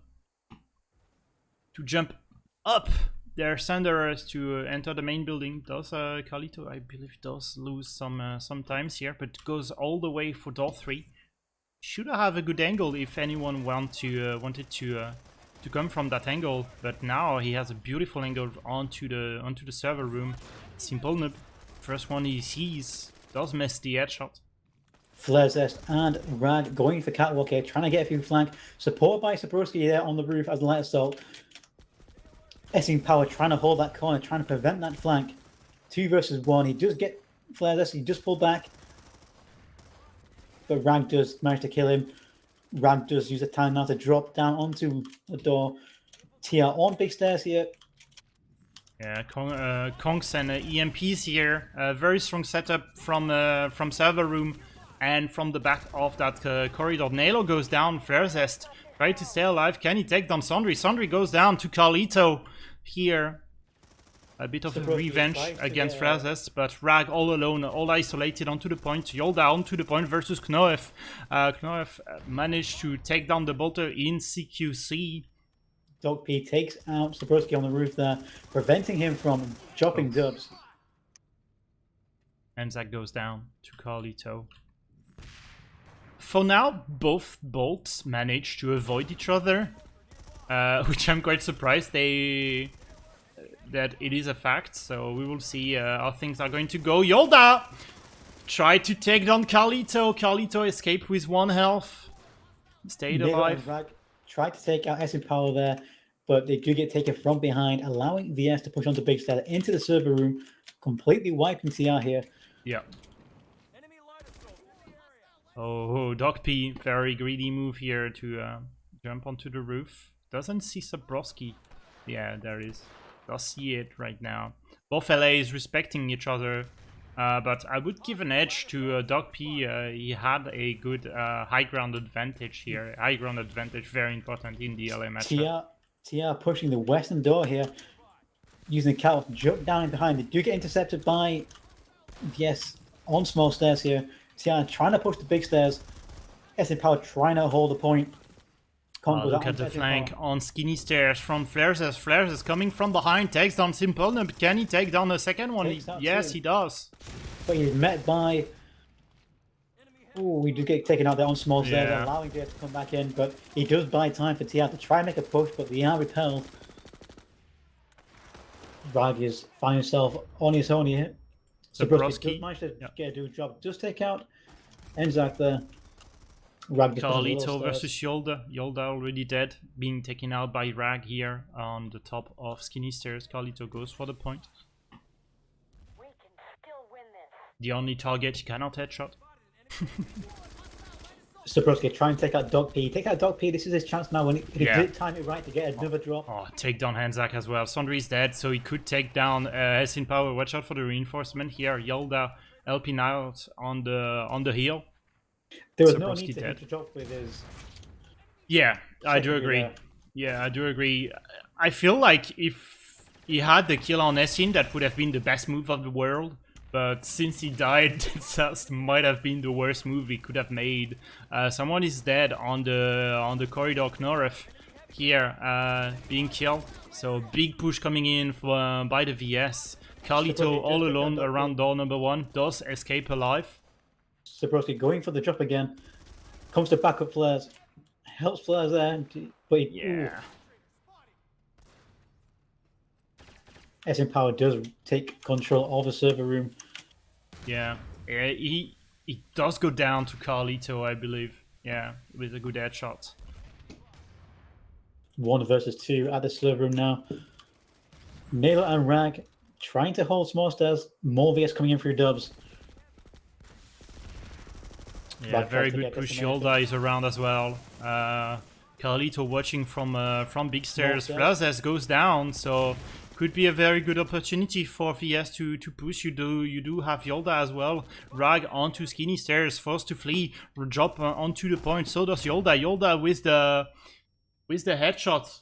jump up their Thunderers to enter the main building. Does Carlito, I believe, does lose some times here, but goes all the way for door 3. Should have a good angle if anyone wanted to come from that angle, but now he has a beautiful angle onto the server room. Simple noob. First one he sees does miss the headshot. Flare Zest and Rag going for catwalk here, trying to get a few flank. Supported by Sabrowski there on the roof as the light assault. Essing Power trying to hold that corner, trying to prevent that flank. 2 versus 1. He does get Flare Zest, he just pulled back. But Rag does manage to kill him. Rag does use the time now to drop down onto the door. TR on big stairs here. Yeah, Kongs and EMPs here. Very strong setup from server room and from the back of that corridor. Nelo goes down. Flare Zest try to stay alive. Can he take down Sondri? Sondri goes down to Carlito here. A bit of a revenge against Flare Zest, but Rag all alone, all isolated onto the point. Yolda onto the point versus Knoef. Knoef managed to take down the bolter in CQC. Dog P takes out Sabrowski on the roof there, preventing him from chopping dubs. And that goes down to Carlito. For now, both bolts manage to avoid each other. which I'm quite surprised that it is a fact. So we will see how things are going to go. Yolda tried to take down Carlito. Carlito escaped with 1 health. Stayed alive. Rag tried to take out Essence Power there, but they do get taken from behind, allowing VS to push onto Big Star into the server room, completely wiping TR here. Yeah. Oh, Doc P, very greedy move here to jump onto the roof. Doesn't see Sabrowski. Yeah, there is. Does see it right now. Both LAs respecting each other, but I would give an edge to Doc P. He had a good high ground advantage here. High ground advantage, very important in the LA matchup. TR pushing the western door here, using the cat jump down in behind. They do get intercepted by VS on small stairs here. TR trying to push the big stairs. SM Power trying to hold the point. Look at the flank on skinny stairs from Flares. Flares is coming from behind, takes down Simple. But can he take down the second one? Yes, he does. But he's met by... Oh, we do get taken out there on small stairs, allowing VS to come back in. But he does buy time for TR to try and make a push, but they are repelled. Rag is finding himself on his own here. Sabrowski does manage to get a do job. Does take out Enzak there. Rag Carlito versus Yolda. Yolda already dead, being taken out by Rag here on the top of skinny stairs. Carlito goes for the point. We can still win this. The only target he cannot headshot. Sabrowski try and take out Dog P. Take out Dog P. This is his chance now. When he did time it right to get another drop. Oh, take down Hanzak as well. Sondri is dead, so he could take down Hessin Power. Watch out for the reinforcement here. Yolda helping out on the hill. There was no need to drop with his... Yeah, I do agree. Yeah, I do agree. I feel like if he had the kill on Essin, that would have been the best move of the world. But since he died, that might have been the worst move he could have made. Someone is dead on the corridor north here, being killed. So big push coming in by the VS. Carlito all alone around door number 1 does escape alive. Sabrowski going for the drop again. Comes to backup Flares. Helps Flares there. But SM Power does take control of the server room. Yeah, he does go down to Carlito, I believe. Yeah, with a good headshot. 1 versus 2 at the server room now. Naylor and Rag trying to hold small stairs. More VS coming in through dubs. Yeah, very good push. Yolda is around as well. Carlito watching from big stairs. Flazes goes down, so could be a very good opportunity for VS to push. You do have Yolda as well. Rag onto skinny stairs, forced to flee, drop onto the point. So does Yolda. Yolda with the headshot.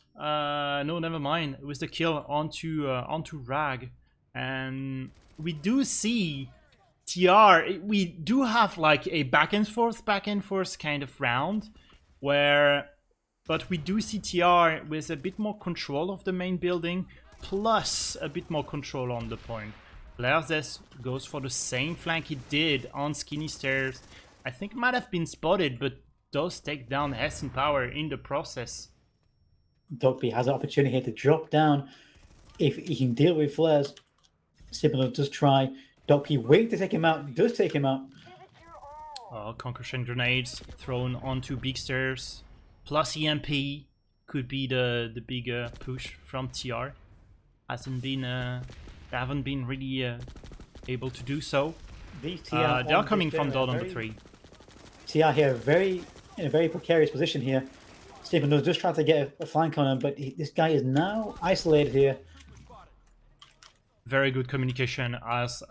No, never mind. With the kill onto Rag, and we do see TR. We do have like a back and forth kind of round, but we do see TR with a bit more control of the main building, plus a bit more control on the point. Lerzes goes for the same flank he did on skinny stairs. I think might have been spotted, but does take down Hessin Power in the process. Dogby has an opportunity here to drop down. If he can deal with flares, Sibilo does try. Dogby waiting to take him out, does take him out. Concussion grenades thrown onto big stairs, plus EMP could be the big push from TR. They haven't been really able to do so. They are coming from door number 3. TR here in a very precarious position here. Stephen was just trying to get a flank on him, but this guy is now isolated here. Very good communication, as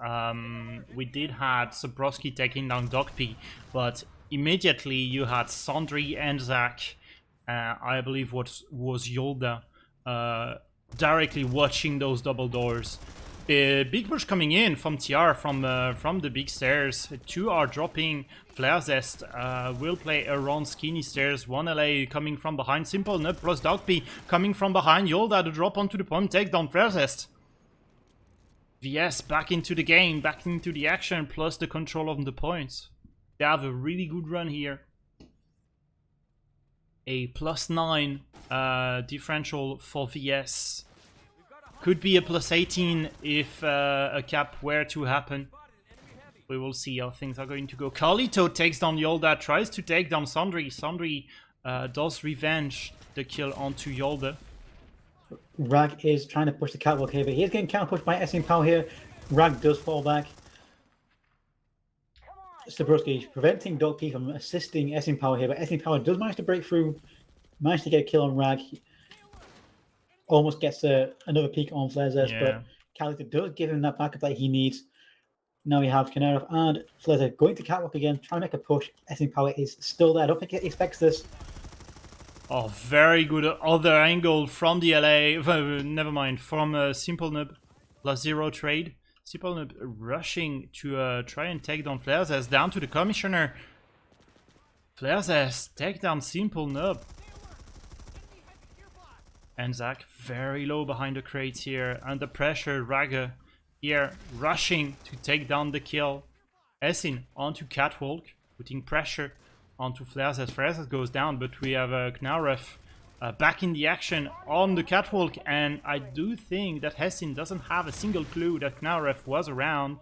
we did had Sabrowski taking down Dogby, but immediately you had Sondri and Zach, I believe was Yolda, directly watching those double doors. Big push coming in from TR from the big stairs. 2 are dropping. Flarzest will play around skinny stairs. 1 LA coming from behind. Simple Nub plus Dogby coming from behind. Yolda the drop onto the point. Take down Flarzest. VS back into the game, back into the action, plus the control of the points. They have a really good run here. a +9 differential for VS. Could be a +18 if a cap were to happen. We will see how things are going to go. Carlito takes down Yolda, tries to take down Sandri. Sandri does revenge the kill onto Yolda. Rag is trying to push the catwalk here, but he is getting counter pushed by Essing Power here. Rag does fall back. Stabrowski preventing Dog P from assisting Essing Power here, but Essing Power does manage to break through, manage to get a kill on Rag. Almost gets another peek on Flezes, but Calita does give him that backup that he needs. Now we have Kanerov and Flezes going to catwalk again, trying to make a push. Essing Power is still there. I don't think he expects this. Oh, very good other angle from the LA. Never mind, from Simple Nub +0 trade. Simple Nub rushing to try and take down Flezes down to the Commissioner. Flezes take down Simple Nub. And Zach very low behind the crates here. Under pressure, Raga here rushing to take down the kill. Essin onto Catwalk, putting pressure onto Flezes. Flezes goes down, but we have Knaref back in the action on the Catwalk. And I do think that Hessin doesn't have a single clue that Knaref was around.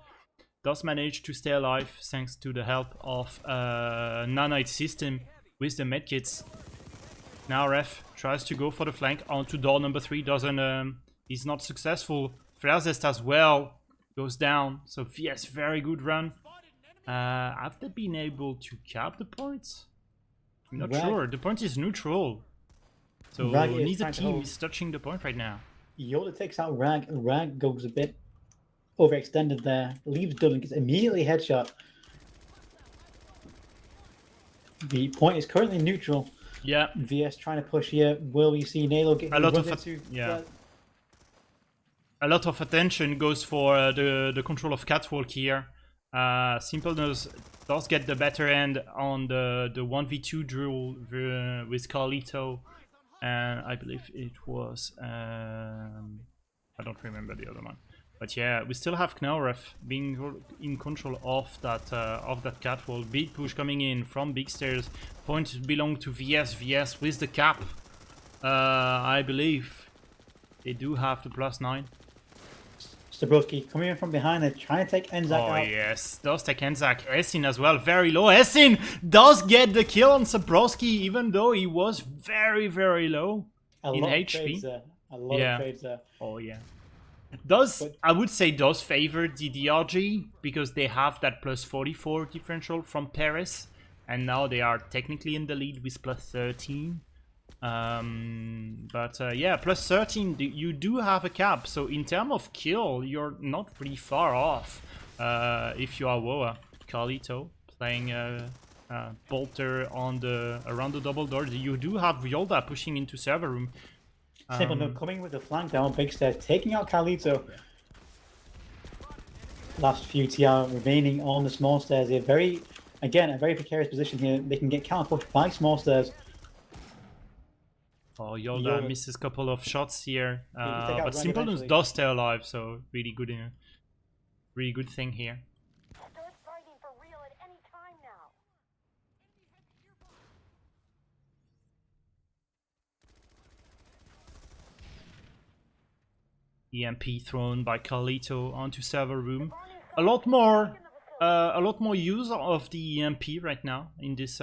Does manage to stay alive thanks to the help of Nanite system with the medkits. Now Ref tries to go for the flank onto door number 3. Doesn't he's not successful. Flezes as well goes down. So VS very good run. Have they been able to cap the points? I'm not sure. The point is neutral. So neither team is touching the point right now. Yoda takes out Rag. Rag goes a bit overextended there. Leaves Dublin, gets immediately headshot. The point is currently neutral. Yeah. VS trying to push here. Will we see Nalo get a lot of attention goes for the control of Catwalk here. Simple does get the better end on the 1v2 duel with Carlito, and I believe it was I don't remember the other one. But yeah, we still have Knaref being in control of that catwalk. Big push coming in from big stairs. Points belong to VS. VS with the cap. I believe they do have the +9. Stabrowski coming in from behind and trying to take Enzak out. Oh yes, does take Enzak. Essin as well, very low. Essin does get the kill on Stabrowski, even though he was very, very low in HP. A lot of trades there. Oh yeah. I would say does favor DDRG because they have that +44 differential from Paris, and now they are technically in the lead with +13. Yeah, +13, you do have a cap, so in terms of kill, you're not really far off if you are WOHA. Carlito playing Bolter on around the double door. You do have Yolda pushing into server room. Simple no coming with the flank down big stairs, taking out Carlito. Last few TR remaining on the small stairs here. Again, a very precarious position here. They can get counter pushed by small stairs. Oh, Yolda misses a couple of shots here, but Simpleton does stay alive, so really good thing here. Start fighting for real at any time now. EMP thrown by Carlito onto server room. A lot more use of the EMP right now in this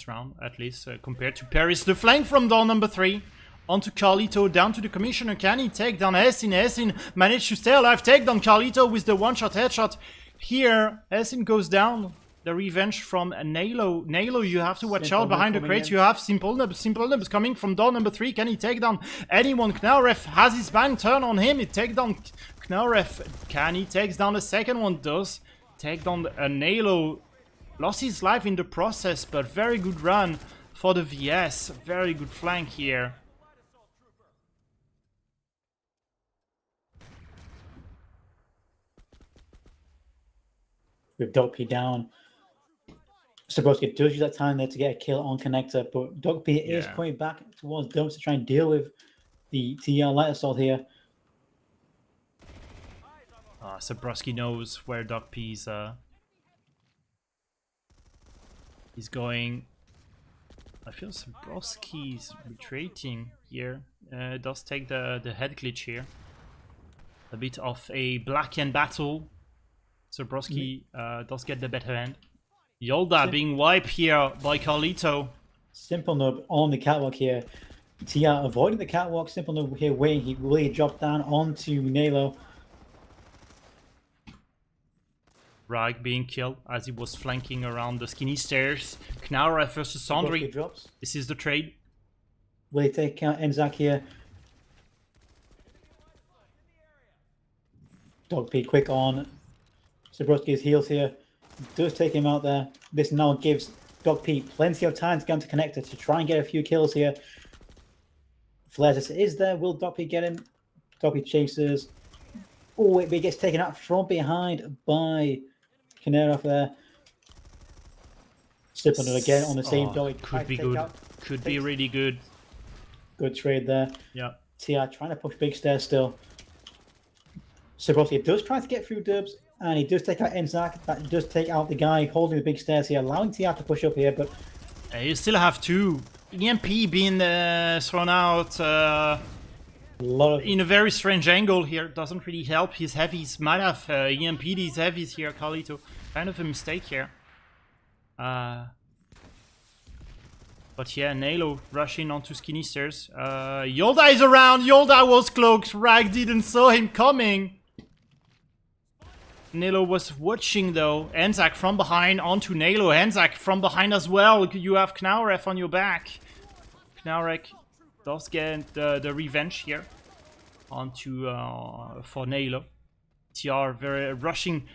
round, at least compared to Paris. The flank from door number 3 onto Carlito, down to the Commissioner. Can he take down Essin? Essin managed to stay alive. Take down Carlito with the one-shot headshot. Here, Essin goes down. The revenge from Nalo. Nalo, you have to watch out behind the crates. You have Simple Nub. Simple Nub is coming from door number 3. Can he take down anyone? Knaref has his bang turn on him. He takes down Knaref. Can he take down the second one? Does take down Nalo. Lost his life in the process, but very good run for the VS. Very good flank here. With Dogp down. Stabrowski does use that time there to get a kill on Connector, but Dogp is coming back towards Dumps to try and deal with the TR light assault here. Stabrowski knows where Dogp is going. I feel Zabrowski's retreating here. Does take the head glitch here. A bit of a black end battle. Zabrowski does get the better end. Yolda being wiped here by Carlito. Simple Nub on the catwalk here. TR avoiding the catwalk. Simple Nub here waiting. He really dropped down onto Nalo. Rag being killed as he was flanking around the skinny stairs. Knaureff versus Sandri. Drops. This is the trade. Will he take out Enzak here? Dog P quick on Zabrowski's heels here. Does take him out there. This now gives Dog P plenty of time to go into connector to try and get a few kills here. Flares is there. Will Dog P get him? Dog P chases. Oh, it gets taken out from behind by Kanarov there. Slipping it again on the same dog. Could be good. Could be really good. Good trade there. Yeah. TR trying to push big stairs still. Zabrowski does try to get through Dubs, and he does take out Enzak. That does take out the guy holding the big stairs here, allowing TR to push up here, but... You still have two. EMP being thrown out in a very strange angle here. Doesn't really help his heavies. Might have EMP'd his heavies here, Carlito. Kind of a mistake here. But yeah, Nalo rushing onto skinny stairs. Yolda is around. Yolda was cloaked. Rag didn't saw him coming. Nalo was watching though. Enzak from behind onto Nalo. Enzak from behind as well. You have Knaureff on your back. Knaureff does get the revenge here onto for Nalo. TR very rushing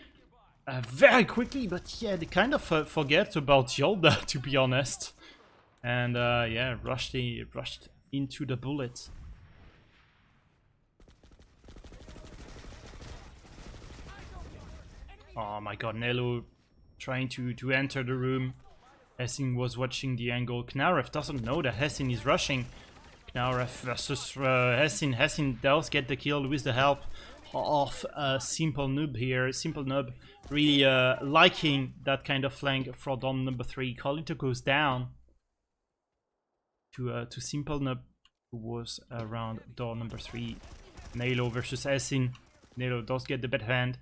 very quickly, but yeah, they kind of forget about Yolda, to be honest. And yeah, rushed into the bullet. Oh my god, Nalo trying to enter the room. Hessing was watching the angle. Knaureff doesn't know that Hessing is rushing. Knaureff versus Hessing. Hessing does get the kill with the help of Simple Noob here. Simple Noob really liking that kind of flank for Dom number 3. Carlito goes down to Simple Noob, who was around door number 3. Nalo versus Hessing. Nalo does get the bad hand.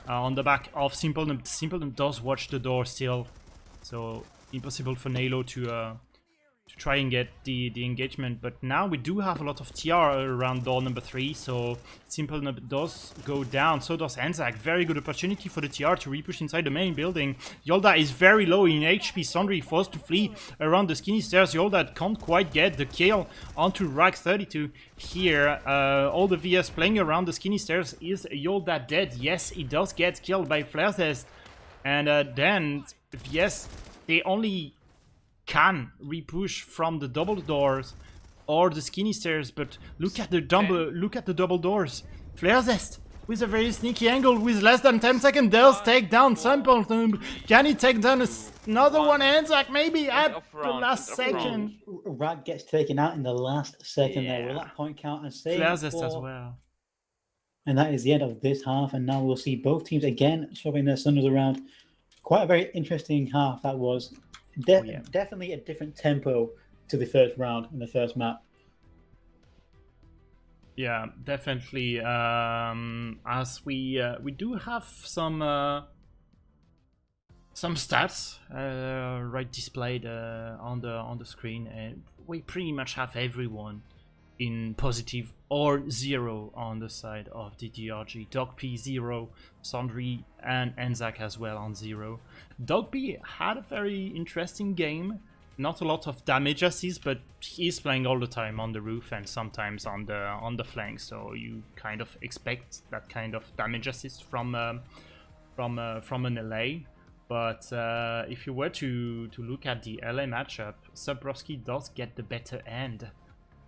On the back of Simple Noob. Simple Noob does watch the door still, so impossible for Nalo to try and get the engagement. But now we do have a lot of TR around door number 3, so Simple Noob does go down. So does Enzak. Very good opportunity for the TR to repush inside the main building. Yolda is very low in HP. Sandri forced to flee around the skinny stairs. Yolda can't quite get the kill onto Rag 32 here. All the VS playing around the skinny stairs. Is Yolda dead? Yes, he does get killed by Flare Test. And then VS, they only can repush from the double doors or the skinny stairs, but look at the double doors. Flare Zest with a very sneaky angle with less than 10 seconds does take down Simple Noob. Can he take down another one? Enzak maybe at the last second. Rag gets taken out in the last second there. Will that point count and save? Flare Zest as well. And that is the end of this half, and now we'll see both teams again swapping their Sunders around. Quite a very interesting half that was. Definitely a different tempo to the first round in the first map. Yeah, definitely. As we do have some stats right displayed on the screen, and we pretty much have everyone in positive or 0 on the side of DDRG. Dogp 0, Sandri and Enzak as well on 0. Dogp had a very interesting game. Not a lot of damage assist, but he's playing all the time on the roof and sometimes on the flank, so you kind of expect that kind of damage assist from an LA. But if you were to look at the LA matchup, Zabrowski does get the better end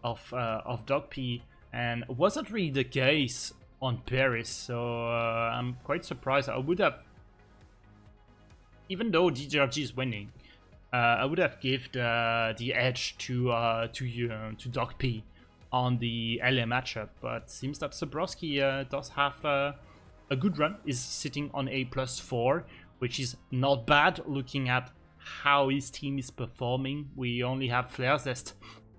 of Dogp, and wasn't really the case on Paris, so I'm quite surprised. I would have, even though DDRG is winning, I would have given the edge to Dogp on the LA matchup, but seems that Zabrowski does have a good run, is sitting on a +4, which is not bad looking at how his team is performing. We only have Flairest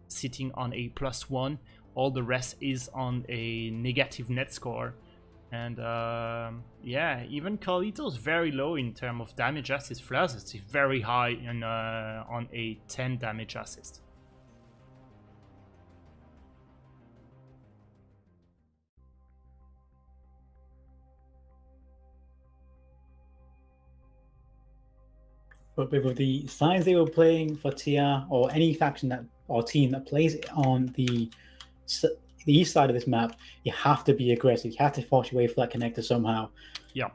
sitting on a +1. All the rest is on a negative net score. And yeah, even Carlito's very low in terms of damage assist. Flairest is very high on a 10 damage assist. But with the signs they were playing for TR or any faction that or team that plays on the east side of this map, you have to be aggressive. You have to force your way for that connector somehow. Yeah.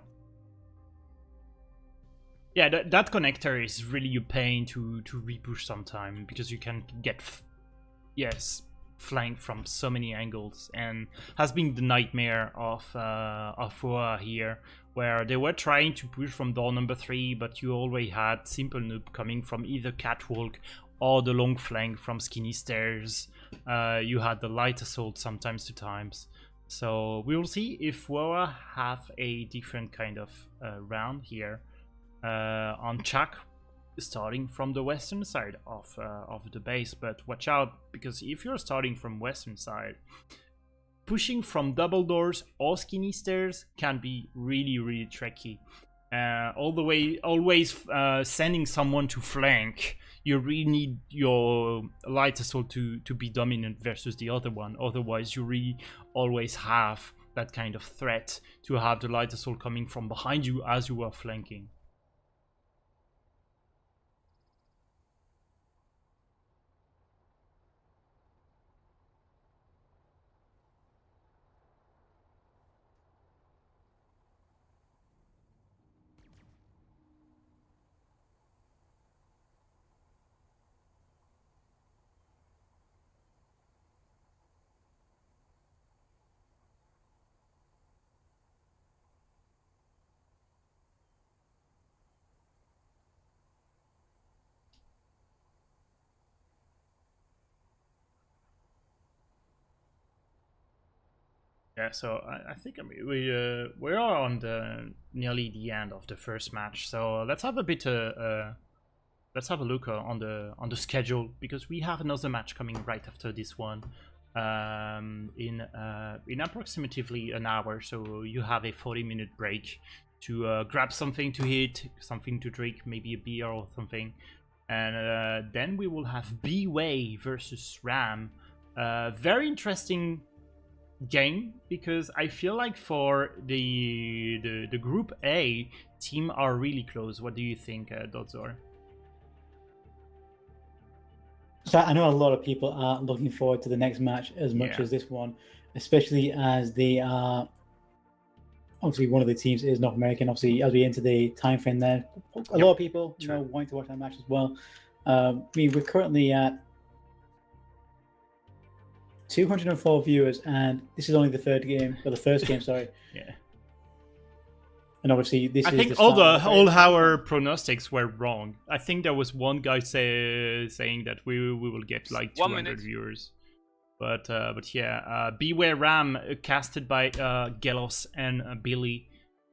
Yeah, that connector is really a pain to repush sometime because you can get flanked from so many angles, and has been the nightmare of WOHA here, where they were trying to push from door number 3, but you always had Simple Noob coming from either catwalk or the long flank from skinny stairs. You had the light assault sometimes to times. So we will see if WOHA have a different kind of round here on Chak, starting from the western side of the base. But watch out, because if you're starting from western side, pushing from double doors or skinny stairs can be really tricky. Always sending someone to flank, you really need your light assault to be dominant versus the other one. Otherwise, you really always have that kind of threat to have the light assault coming from behind you as you are flanking. Yeah, so I think we are on the nearly the end of the first match. So let's have a bit let's have a look on the schedule, because we have another match coming right after this one in approximately an hour. So you have a 40-minute break to grab something to eat, something to drink, maybe a beer or something, and then we will have B-Way versus Ram. Very interesting game, because I feel like for the group A team are really close. What do you think, Dodzor? So I know a lot of people are looking forward to the next match as much as this one, especially as they are obviously one of the teams is North American. Obviously, as we enter the time frame there, a lot of people wanting to watch that match as well. I mean, we're currently at 204 viewers, and this is only the third game, or the first game, sorry. Yeah. And obviously, this I is think all our pronostics were wrong. I think there was one guy saying that we will get like 200 viewers. But yeah, Beware Ram, casted by Gelos and Billy,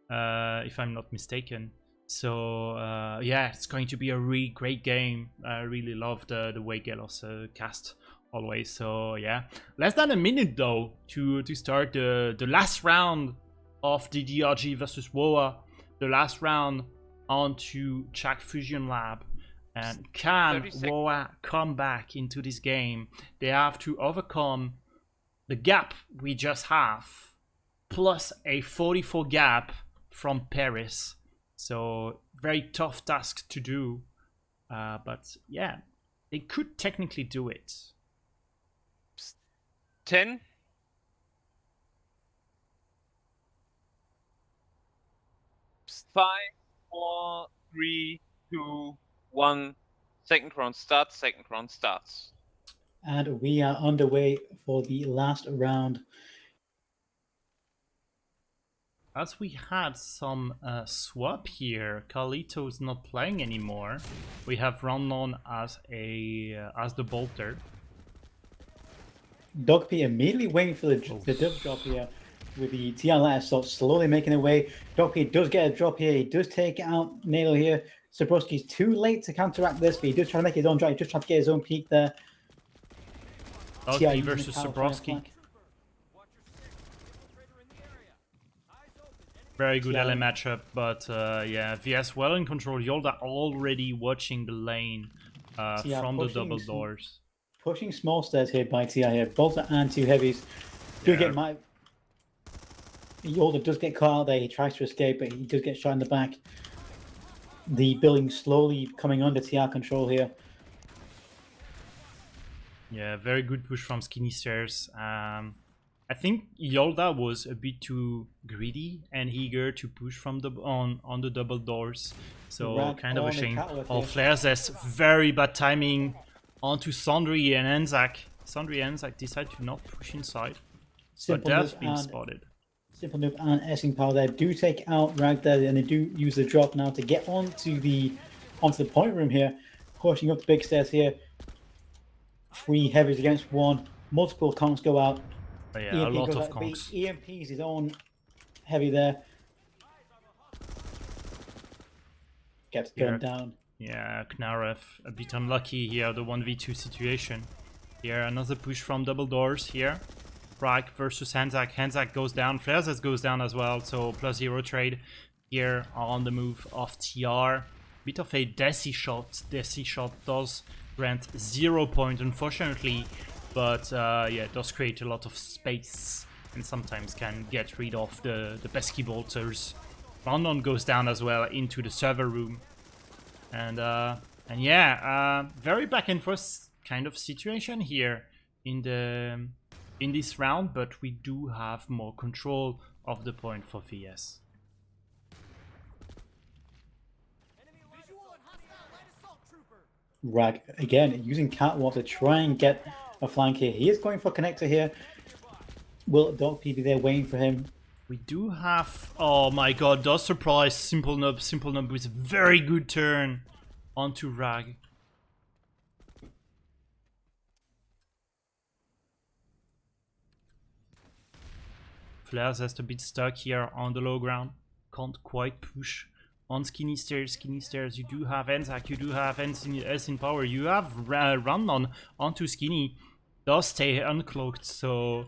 if I'm not mistaken. So yeah, it's going to be a really great game. I really love the way Gelos cast always. So yeah, less than a minute though to start the last round of the DDRG versus WOHA, the last round onto Chak Fusion Lab. And can WOHA come back into this game? They have to overcome the gap we just have, plus a 44 gap from Paris. So very tough task to do, but yeah, they could technically do it. 10. 5, 4, 3, 2, 1. Second round starts. And we are underway for the last round. As we had some swap here, Carlito's not playing anymore. We have Rondon as the bolter. Dog P immediately waiting for the double drop here. with the TR assault slowly making their way. Doppy does get a drop here. He does take out Nalo here. Zabrowski's too late to counteract this, but he does try to make his own drop. He just trying to get his own peak there. TR Dogby using versus the power fire Zabrowski. flank. Very good Yeah. LA matchup, but yeah, VS well in control. Yolda already watching the lane Yeah, from the pushing double some- doors. Pushing small stairs here by TR here. Bolter and two heavies. Do Yeah. get my. Yolda does get caught out there. He tries to escape, but he does get shot in the back. The building slowly coming under TR control here. Yeah, very good push from Skinny Stairs. I think Yolda was a bit too greedy and eager to push from the on the double doors, so Right kind of a on the shame. catwalk Oh, here. Flares has very bad timing onto Sandri and Enzak. Sandri and Enzak decide to not push inside, but Simple that's Noob been and spotted. Simple Noob and Essing Power there do take out Rag there, and they do use the drop now to get onto the point room here, pushing up the big stairs here. 3 heavies against 1. Multiple conks go out. But yeah, a lot goes of out, but conks. he EMPs his own heavy there. Gets gunned down. Yeah, Knarev a bit unlucky here, the 1v2 situation. Here, another push from double doors here. Rag versus Hanzak. Hanzak goes down, Flares goes down as well, so +0 trade here on the move of TR. Bit of a Desi shot. Desi shot does grant 0 point, unfortunately, but yeah, it does create a lot of space and sometimes can get rid of the pesky bolters. Rondon goes down as well into the server room. And yeah, very back and forth kind of situation here in this round, but we do have more control of the point for VS. Rag again using Catwalk to try and get a flank here. He is going for connector here. Will Dog P be there waiting for him? We do have, oh my god, does surprise Simple Nub. Simple Nub with a very good turn onto Rag. Flares has a bit stuck here on the low ground. Can't quite push on Skinny Stairs. Skinny Stairs, you do have Enzak, you do have S in power. You have Run onto Skinny. Does stay uncloaked, so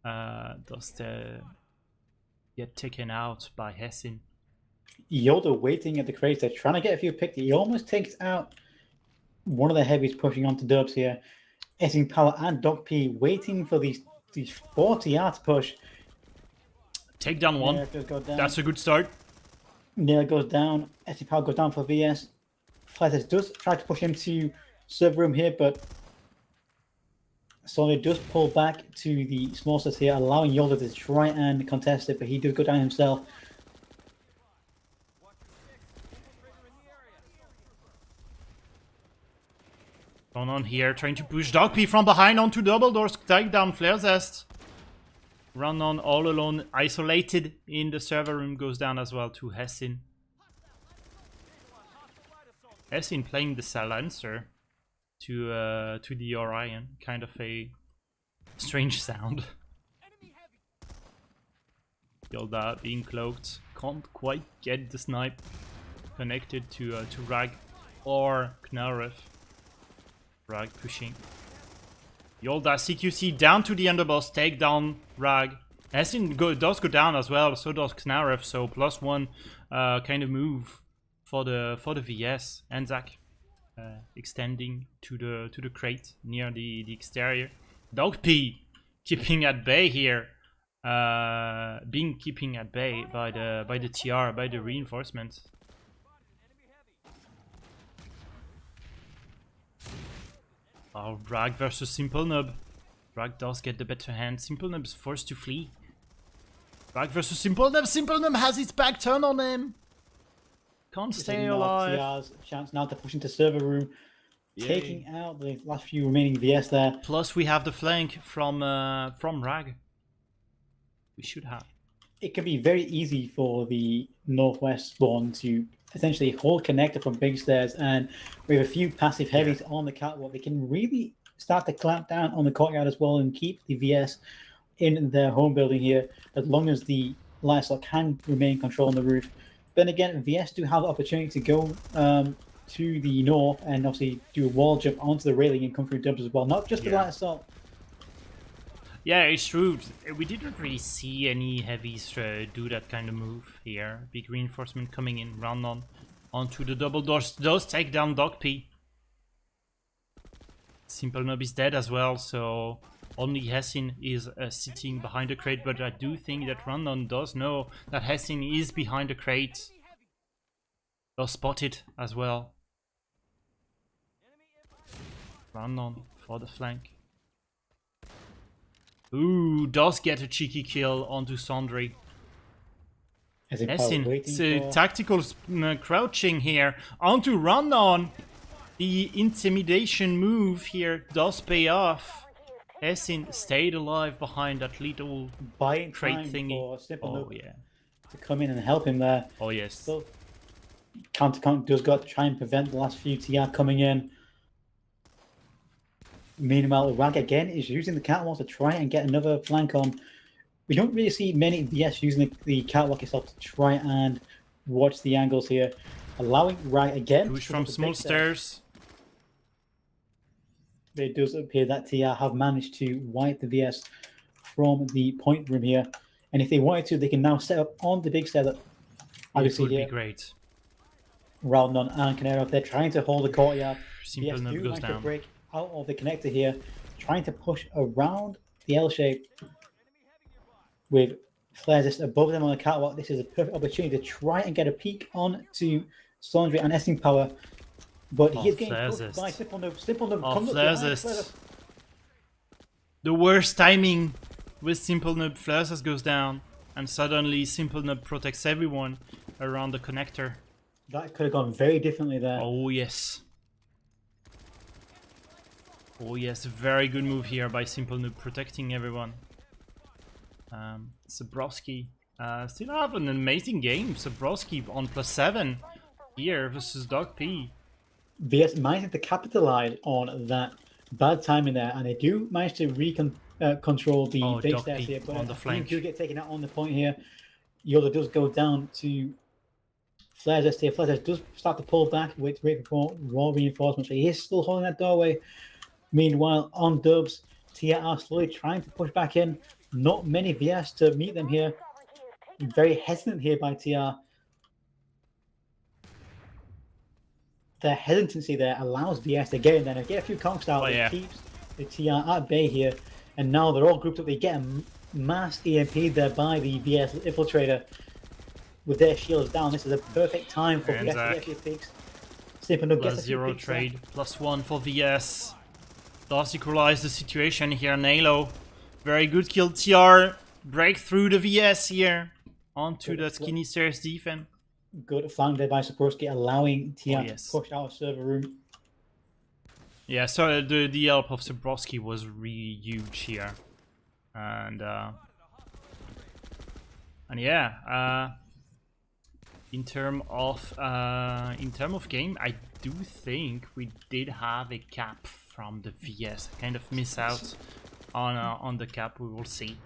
does get taken out by Hessin. Yoda waiting at the crates there, trying to get a few picks. He almost takes out one of the heavies pushing onto Dubs here. Essing Power and Dog P waiting for these 40 yards push. Take down one. Nair does go down. That's a good start. Nair goes down. Essing Power goes down for VS. Flatters does try to push him to server room here, but Sony does pull back to the small sets here, allowing Yoda to try and contest it, but he does go down himself. Going on here, trying to push Dogpy from behind onto double doors, take down Flare Zest. Run on all alone, isolated in the server room, goes down as well to Hessin. Hessin playing the silencer to the Orion, kind of a strange sound. Yolda being cloaked, can't quite get the snipe connected to Rag or Knarev. Rag pushing. Yolda CQC down to the underboss, take down Rag. Hessin does go down as well, so does Knarev, so +1 kind of move for the VS. Anzac extending to the crate near the exterior. Dog P keeping at bay here. Being keeping at bay by the TR, by the reinforcement. Oh, Rag versus Simple Nub. Rag does get the better hand. Simple Nub is forced to flee. Rag versus Simple Nub. Simple Nub has his back turned on him. Can't stay alive. TR's chance now to push into server room, taking out the last few remaining VS there. Plus we have the flank from Rag. We should have. It can be very easy for the Northwest spawn to essentially hold connector from big stairs, and with a few passive heavies on the catwalk, they can really start to clamp down on the courtyard as well and keep the VS in their home building here, as long as the Lysol can remain controlling the roof. Then again, VS do have the opportunity to go to the north and obviously do a wall jump onto the railing and come through dubs as well. Not just the Yeah. Lysol. Yeah, it's true. We didn't really see any heavies do that kind of move here. Big reinforcement coming in, round on onto the double doors. Does take down Dog P. Simple Nub is dead as well, so only Hessin is sitting behind the crate. But I do think that Randon does know that Hessin is behind the crate. Does spot it as well. Randon for the flank. Ooh, does get a cheeky kill onto Sondri. As in Hessin, waiting so for... tactical crouching here onto Randon. The intimidation move here does pay off. Hessin stayed alive behind that little buying crate time thingy. for Simple Oh Noob yeah. to come in and help him there. Oh yes. So counter does got to try and prevent the last few TR coming in. Meanwhile, Rag again is using the catwalk to try and get another flank on. We don't really see many VS using the catwalk itself to try and watch the angles here, allowing Rag again. Push to from the small big stairs. stairs. It does appear that TR have managed to wipe the VS from the point room here. And if they wanted to, they can now set up on the big stair that It obviously would be here, great. Raldon and Canero, they're trying to hold the courtyard. Simple VS Nub do goes manage to down. break out of the connector here, trying to push around the L shape with flares just above them on the catwalk. This is a perfect opportunity to try and get a peek on to Sondre and Essing Power. But he is getting Flares pushed by Est. Simple Noob. Simple Noob Oh, comes up Flares behind Est. Flares. The worst timing with Simple Nub. Flares goes down, and suddenly Simple Nub protects everyone around the connector. That could have gone very differently there. Oh yes. Oh yes, very good move here by Simple Noob, protecting everyone. Zabrowski still have an amazing game. Zabrowski on +7 here versus Dog P. VS managed to capitalize on that bad timing there, and they do manage to control the Oh, big Doc stairs P here. But on the a few flank. do get taken out on the point here. Yoda does go down to Flares here. Flares does start to pull back with raw reinforcements, but he is still holding that doorway. Meanwhile, on dubs, TR are slowly trying to push back in. Not many VS to meet them here. Very hesitant here by TR. Their hesitancy there allows VS to get in there and get a few conks out. Oh, yeah. It keeps the TR at bay here. And now they're all grouped up. They get a mass EMP there by the VS Infiltrator. With their shields down, this is a perfect time for VS to get a few picks. Simple Noob gets a few +0 picks trade, +1 for VS. Does equalize the situation here, Nalo. Very good kill, TR. Break through the VS here. Onto Good that skinny stairs defense. Good flank there by Saporski, allowing TR yes. to push out of server room. Yeah, so the help of Zabrowski was really huge here. And yeah, in term of game, I do think we did have a cap from the VS. Kind of miss out on the cap. We will see.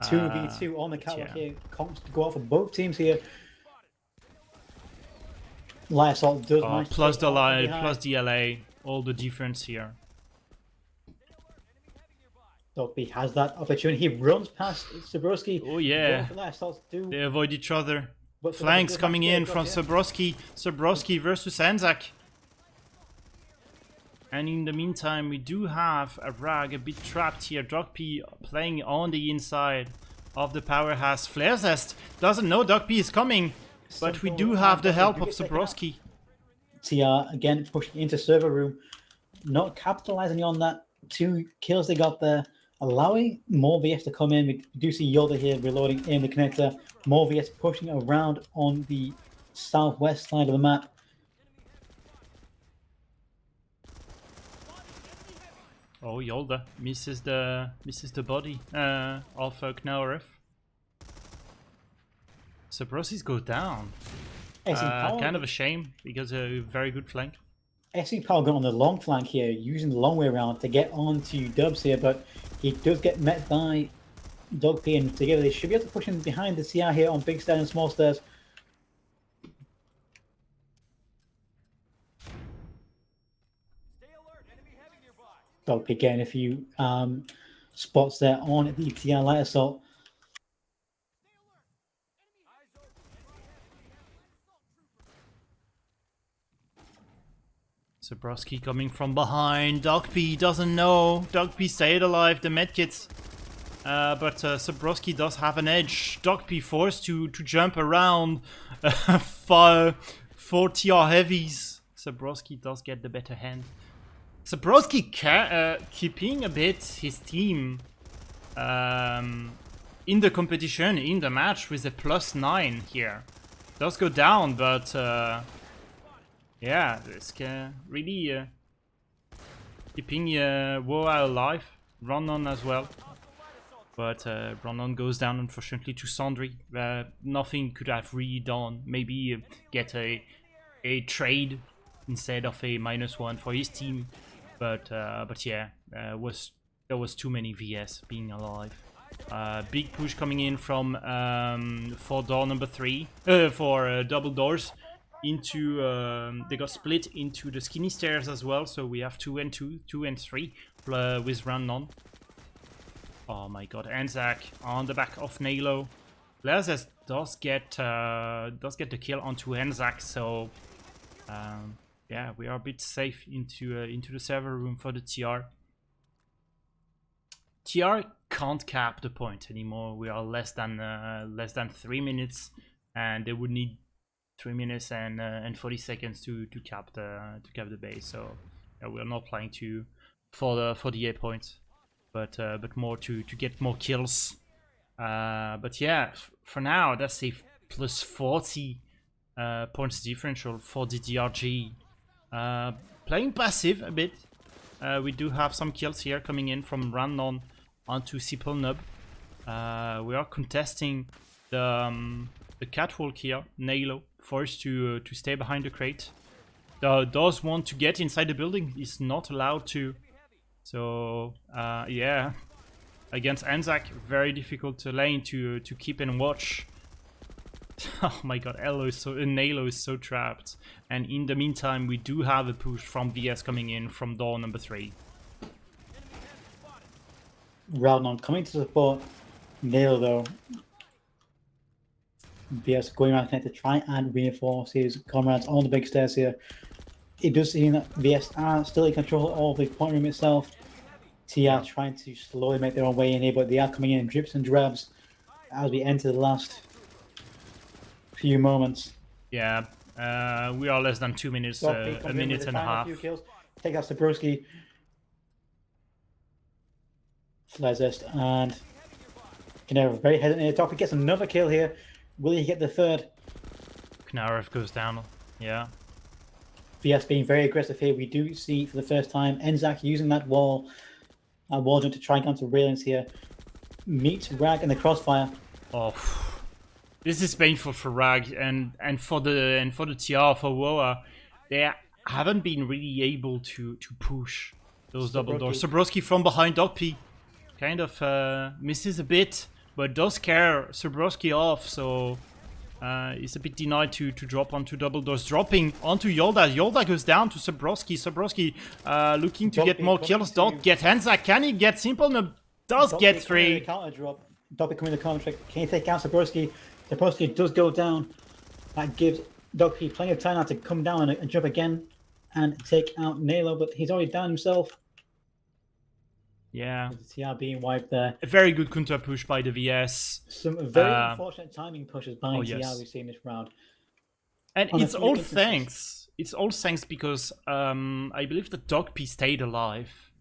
2v2 on the catwalk yeah. here. Comps to go out for both teams here. Lysol does manage to Plus take the off from line, behind. plus the LA, all the difference here. Dogby has that opportunity. He runs past Sabrowski. Oh yeah, they avoid each other. Flanks coming in from Zabrowski. Zabrowski versus Anzac. And in the meantime, we do have a Rag a bit trapped here. Dog P playing on the inside of the powerhouse. Flaresest doesn't know Dog P is coming, but we do have the help of Zabrowski. TR again pushing into server room, not capitalizing on that 2 kills they got there, allowing more VS to come in. We do see Yoda here reloading in the connector. More VS pushing around on the southwest side of the map. Oh, Yolda misses the body of Knauerf. Zabrowski's go down. Kind of a shame because a very good flank. SC Power going on the long flank here, using the long way around to get onto Dubs here, but he does get met by Dog P, and together they should be able to push in behind the TR here on big stairs and small stairs. Dog P getting a few spots there on the TR light assault. Zabrowski coming from behind. Dogby doesn't know. Dogby stayed alive. The medkits. But Zabrowski does have an edge. Dogby forced to jump around for TR heavies. Zabrowski does get the better hand. Zabrowski keeping a bit his team in the competition, in the match, with a +9 here. Does go down, but yeah, it's really keeping WOHA alive. Run-on as well. But Run-on goes down, unfortunately, to Sandri. Nothing could have really done. Maybe get a trade instead of a -1 for his team. But yeah, there was too many VS being alive. Big push coming in from for door number 3 for double doors into they got split into the skinny stairs as well. So we have 2 and 2, 2 and 3 with Run-on. Oh my god, Anzac on the back of Nalo. Lazarus does get the kill onto Anzac, so yeah, we are a bit safe into the server room for the TR. TR can't cap the point anymore. We are less than 3 minutes, and they would need 3 minutes and 40 seconds to cap the base. So yeah, we are not playing for the A points, but more to get more kills. But yeah, for now that's a +40 points differential for the DDRG. Playing passive a bit. We do have some kills here coming in from Run-on onto Sipelnub. We are contesting the catwalk here. Nalo forced to stay behind the crate. Does want to get inside the building. Is not allowed to. So yeah, against Anzac, very difficult lane to keep and watch. Oh my god, Nalo is so trapped. And in the meantime, we do have a push from VS coming in from door number 3. Run-on coming to support Nalo though. VS going around to try and reinforce his comrades on the big stairs here. It does seem that VS are still in control of the point room itself. TR trying to slowly make their own way in here, but they are coming in drips and drabs as we enter the last few moments. Yeah, we are less than 2 minutes, a minute and a half. Take out Zabrowski. Flazest and Knarev very hesitant here. Doppy gets another kill here. Will he get the third? Knarev goes down, yeah. VS being very aggressive here. We do see for the first time Enzak using that wall jump to try and counter railings here. Meets Rag in the crossfire. Oh, this is painful for Rag and for the TR for WOHA. They haven't been really able to push those double doors. Zabrowski from behind Dogp kind of misses a bit, but does scare Zabrowski off. So he's a bit denied to drop onto double doors. Dropping onto Yolda. Yolda goes down to Zabrowski. Zabrowski looking to get more kills. Don't get Hanzak. Can he get Simple? No, does get 3. Counter drop. Doppy coming to the counter trick. Can he take out Zabrowski? Zabrowski does go down. That gives Dogp plenty of time now to come down and jump again and take out Nalo, but he's already down himself. Yeah. The TR being wiped there. A very good counter push by the VS. Some very unfortunate timing pushes by TR we've seen this round. And it's all thanks. It's all thanks because I believe that Dogp stayed alive.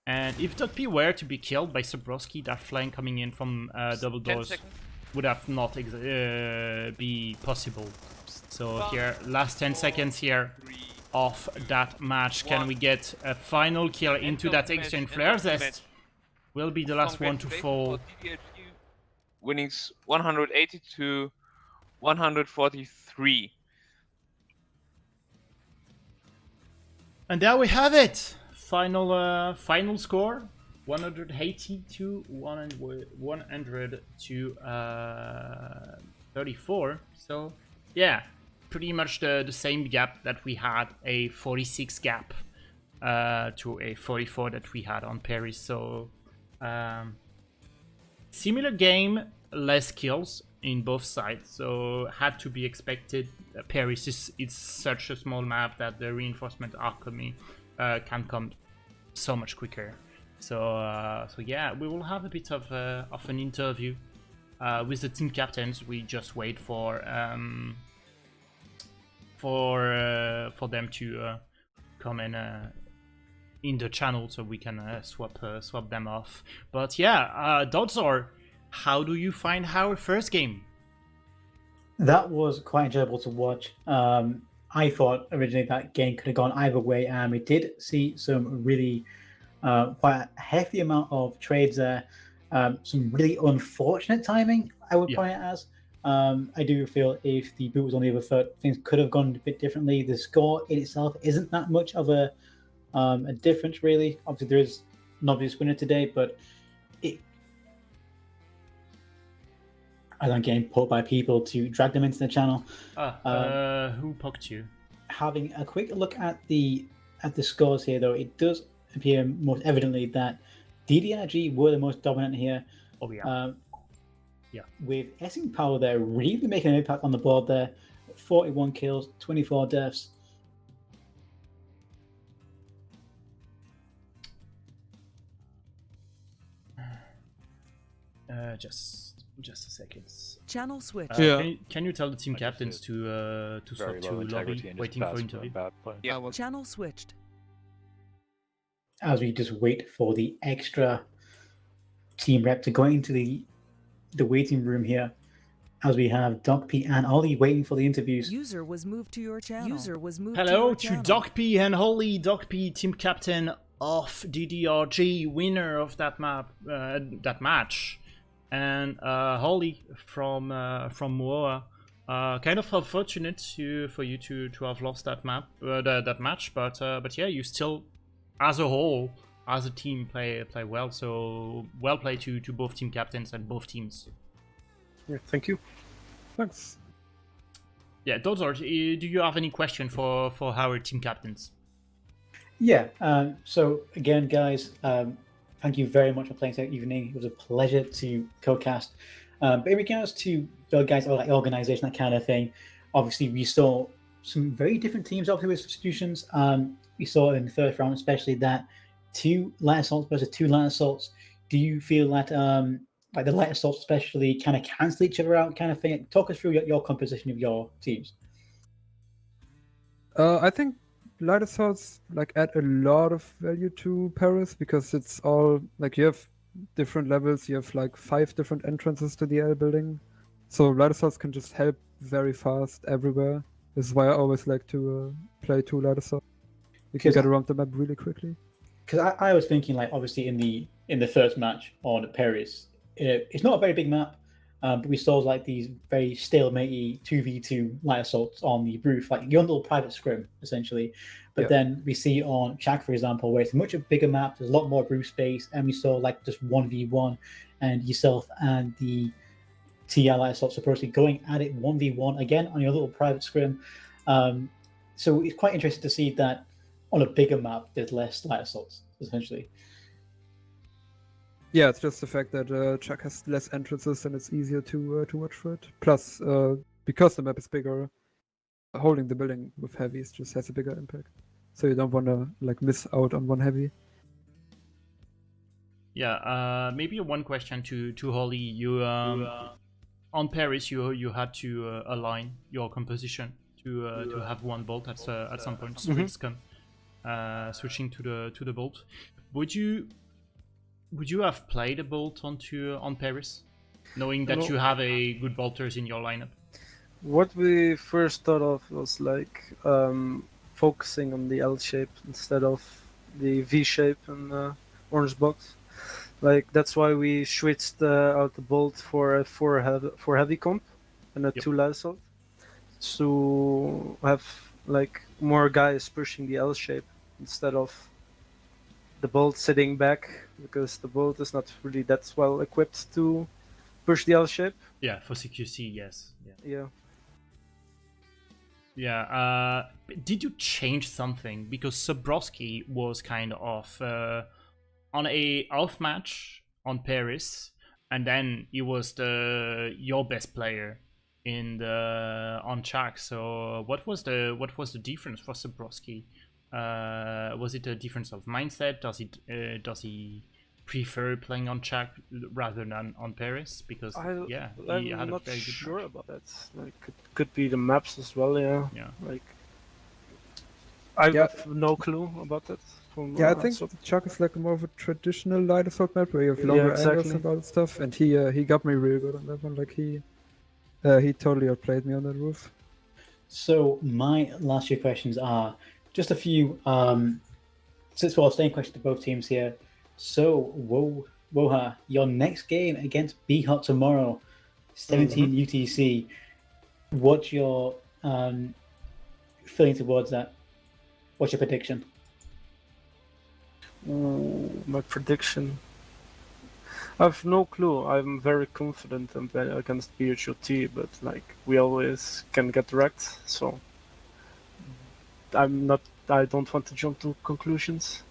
And if Dogp were to be killed by Zabrowski, that flank coming in from double doors would have not be possible. So here, last 10 seconds here of that match. Can we get a final kill into that exchange? Flare Zest will be the last one to fall. Winnings 180 to 143. And there we have it. Final score. 180 to 100 to 34. So yeah, pretty much the same gap that we had, a 46 gap to a 44 that we had on Paris. So similar game, less kills in both sides, so had to be expected. Paris is such a small map that the reinforcement are coming can come so much quicker. So yeah, we will have a bit of an interview with the team captains. We just wait for them to come in the channel so we can swap them off. But yeah, Dodzor, how do you find our first game? That was quite enjoyable to watch. I thought originally that game could have gone either way, and we did see some really quite a hefty amount of trades there. Some really unfortunate timing, I would point it as. I do feel if the boot was on the other foot, things could have gone a bit differently. The score in itself isn't that much of a difference, really. Obviously, there is an obvious winner today, but I'm getting put by people to drag them into the channel. Who poked you? Having a quick look at the scores here, though, it does appear most evidently that DDRG were the most dominant here. Oh yeah. Yeah. With Essing Power there really making an impact on the board there. 41 kills, 24 deaths. Just a second. Channel switch. Can you tell the team captains to swap to lobby, waiting for interview? Yeah. Channel switched. As we just wait for the extra team rep to go into the waiting room here, as we have Doc P and Ollie waiting for the interviews. User was moved to your channel. User was moved Hello to your channel. Doc P and Holly. Doc P, team captain of DDRG, winner of that match, and Holly from WOHA. Kind of unfortunate for you to have lost that match, but yeah, you still, as a whole, as a team, play well. So well played to both team captains and both teams. Yeah, thank you. Thanks. Yeah, those are. Do you have any question for our team captains? Yeah. So again, guys, thank you very much for playing this evening. It was a pleasure to co-cast. But in regards to your guys' organization, that kind of thing, obviously we saw some very different teams obviously with substitutions. We saw in the first round, especially that 2 light assaults versus 2 light assaults. Do you feel that like the light assaults especially kind of cancel each other out, kind of thing? Talk us through your composition of your teams. I think light assaults like add a lot of value to Paris because it's all like you have different levels. You have like 5 different entrances to the L building, so light assaults can just help very fast everywhere. This is why I always like to play 2 light assaults. You can get around the map really quickly. Because I was thinking, like, obviously in the first match on Paris, it's not a very big map, but we saw like these very stalematey 2v2 light assaults on the roof, like your little private scrim essentially. But then we see on Shaq, for example, where it's much a bigger map, there's a lot more roof space, and we saw like just 1v1, and yourself and the TI light assault supposedly going at it 1v1 again on your little private scrim. So it's quite interesting to see that on a bigger map there's less light assaults essentially. Yeah, it's just the fact that Chuck has less entrances and it's easier to watch for it. Plus, because the map is bigger, holding the building with heavies just has a bigger impact. So you don't want to like miss out on one heavy. Yeah, maybe one question to Holly. You on Paris, you had to align your composition to have one bolt at some point. Switching to the bolt. Would you have played a bolt on Paris, knowing that you have a good bolters in your lineup? What we first thought of was like focusing on the L shape instead of the V shape in the orange box. Like that's why we switched out the bolt for a 4 heavy comp and a 2 light assault to have like more guys pushing the L shape instead of the bolt sitting back because the bolt is not really that well equipped to push the L shape. Yeah, for CQC, yes. Yeah. Yeah. Yeah. Did you change something? Because Sobrowski was kind of on a off match on Paris, and then he was your best player in the on track. So what was the difference for Sobrowski? Was it a difference of mindset? Does he prefer playing on track rather than on Paris? Because he I'm had a not very good sure match. about that. Like, could be the maps as well. Yeah. Yeah. Like, I Yeah. have no clue about that. Yeah, I think the Chuck is like more of a traditional light assault map where you have Yeah, longer exactly. angles and all that stuff, and he got me real good on that one. Like he totally outplayed me on that roof. So my last few questions are just a few. Since we're all staying questions to both teams here. So WOHA, your next game against BHOT tomorrow, 17 UTC. What's your feeling towards that? What's your prediction? Ooh, my prediction. I have no clue. I'm very confident against BHOT, but like we always can get wrecked. So I don't want to jump to conclusions.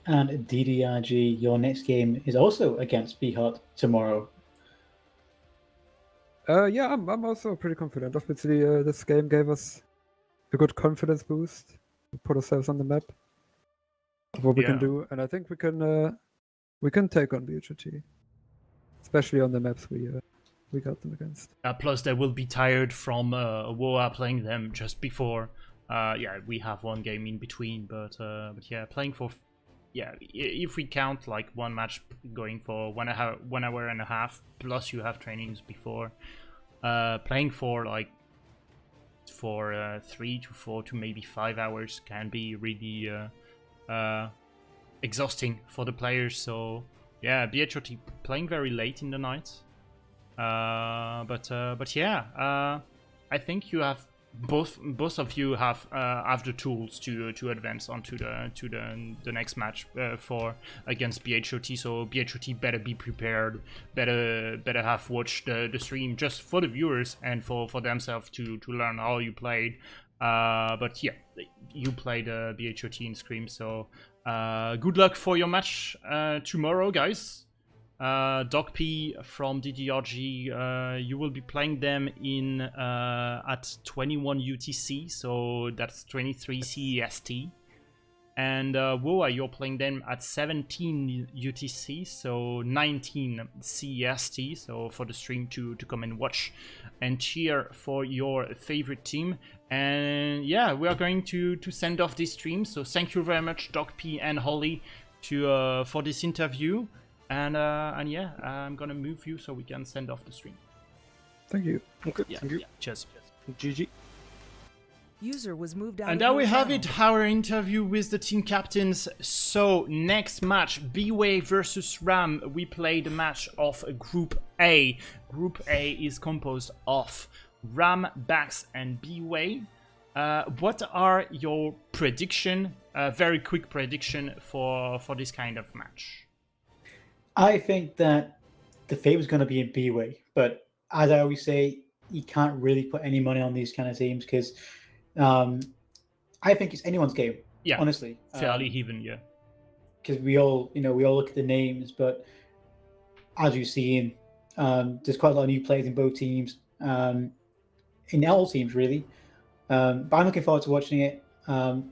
And DDRG, your next game is also against BHOT tomorrow. Yeah, I'm also pretty confident. Obviously, this game gave us a good confidence boost to put ourselves on the map of what we can Yeah. do, and I think we can take on BHOT, especially on the maps we got them against. Plus, they will be tired from WOHA playing them just before. We have one game in between, but yeah, playing for if we count like one match going for 1 hour and a half, plus you have trainings before, playing for 3 to 4 to maybe 5 hours can be really exhausting for the players. So yeah, BHOT playing very late in the night. But yeah, I think you have both of you have the tools to advance onto the next match for against BHOT. So BHOT better be prepared, better have watched the stream just for the viewers and for themselves to learn how you played. But yeah, you played BHOT in Scream, so good luck for your match tomorrow, guys. Doc P from DDRG, you will be playing them in at 21 UTC, so that's 23 CEST. And WOHA, you're playing them at 17 UTC, so 19 CEST. So for the stream to come and watch and cheer for your favorite team. And yeah, we are going to send off this stream. So thank you very much, Doc P and Holly, for this interview. And yeah, I'm gonna move you so we can send off the stream. Thank you. Okay, Yeah, thank you. yeah, cheers. GG. User was moved out And of now your we have channel. it, our interview with the team captains. So next match, B-Way versus Ram. We play the match of Group A. Group A is composed of Ram, Bax, and B-Way. What are your prediction? Very quick prediction for this kind of match. I think that the favorite's going to be in B-Way, but as I always say, you can't really put any money on these kind of teams because I think it's anyone's game. Yeah, honestly, fairly even, yeah. Because we all look at the names, but as you've seen, there's quite a lot of new players in both teams, in all teams really. But I'm looking forward to watching it, and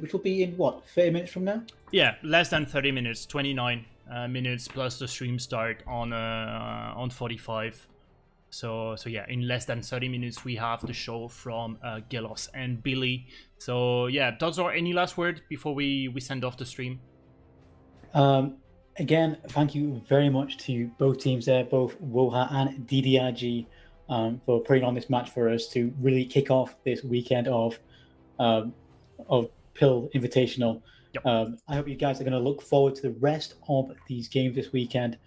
which will be in what 30 minutes from now. Yeah, less than 30 minutes, 29 minutes plus the stream start on 45. So yeah, in less than 30 minutes we have the show from Gelos and Billy. So yeah, those are any last word before we send off the stream? Again, thank you very much to both teams there, both WOHA and DDRG, for putting on this match for us to really kick off this weekend of PIL Invitational. Yep. I hope you guys are going to look forward to the rest of these games this weekend.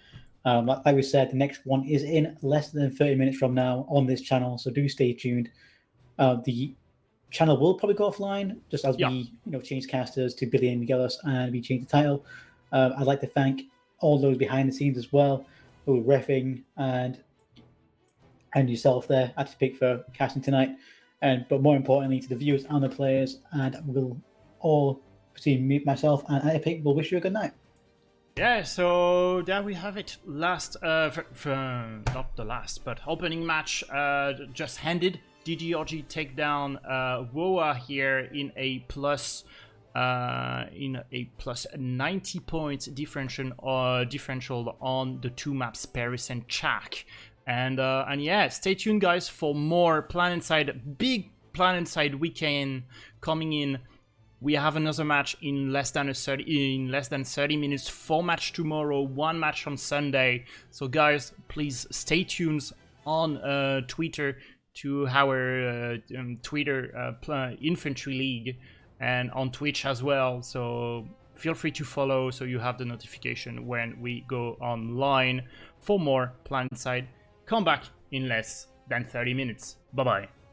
Like we said, the next one is in less than 30 minutes from now on this channel, so do stay tuned. The channel will probably go offline, just as Yeah. we change casters to Billy and Miguelos, and we change the title. I'd like to thank all those behind the scenes as well, who were reffing and yourself there at the pick for casting tonight. But more importantly, to the viewers and the players, and we'll all between myself and Epic will wish you a good night. Yeah, so there we have it. Last, not the last, but opening match just ended. DDRG take down WOHA here in a plus 90 points differential on the two maps Paris and Chak. And yeah, stay tuned, guys, for more big PlanetSide weekend coming in. We have another match in less than 30 minutes. 4 match tomorrow, 1 match on Sunday. So guys, please stay tuned on Twitter to our Twitter Infantry League, and on Twitch as well. So feel free to follow so you have the notification when we go online for more PlanetSide. Come back in less than 30 minutes. Bye bye.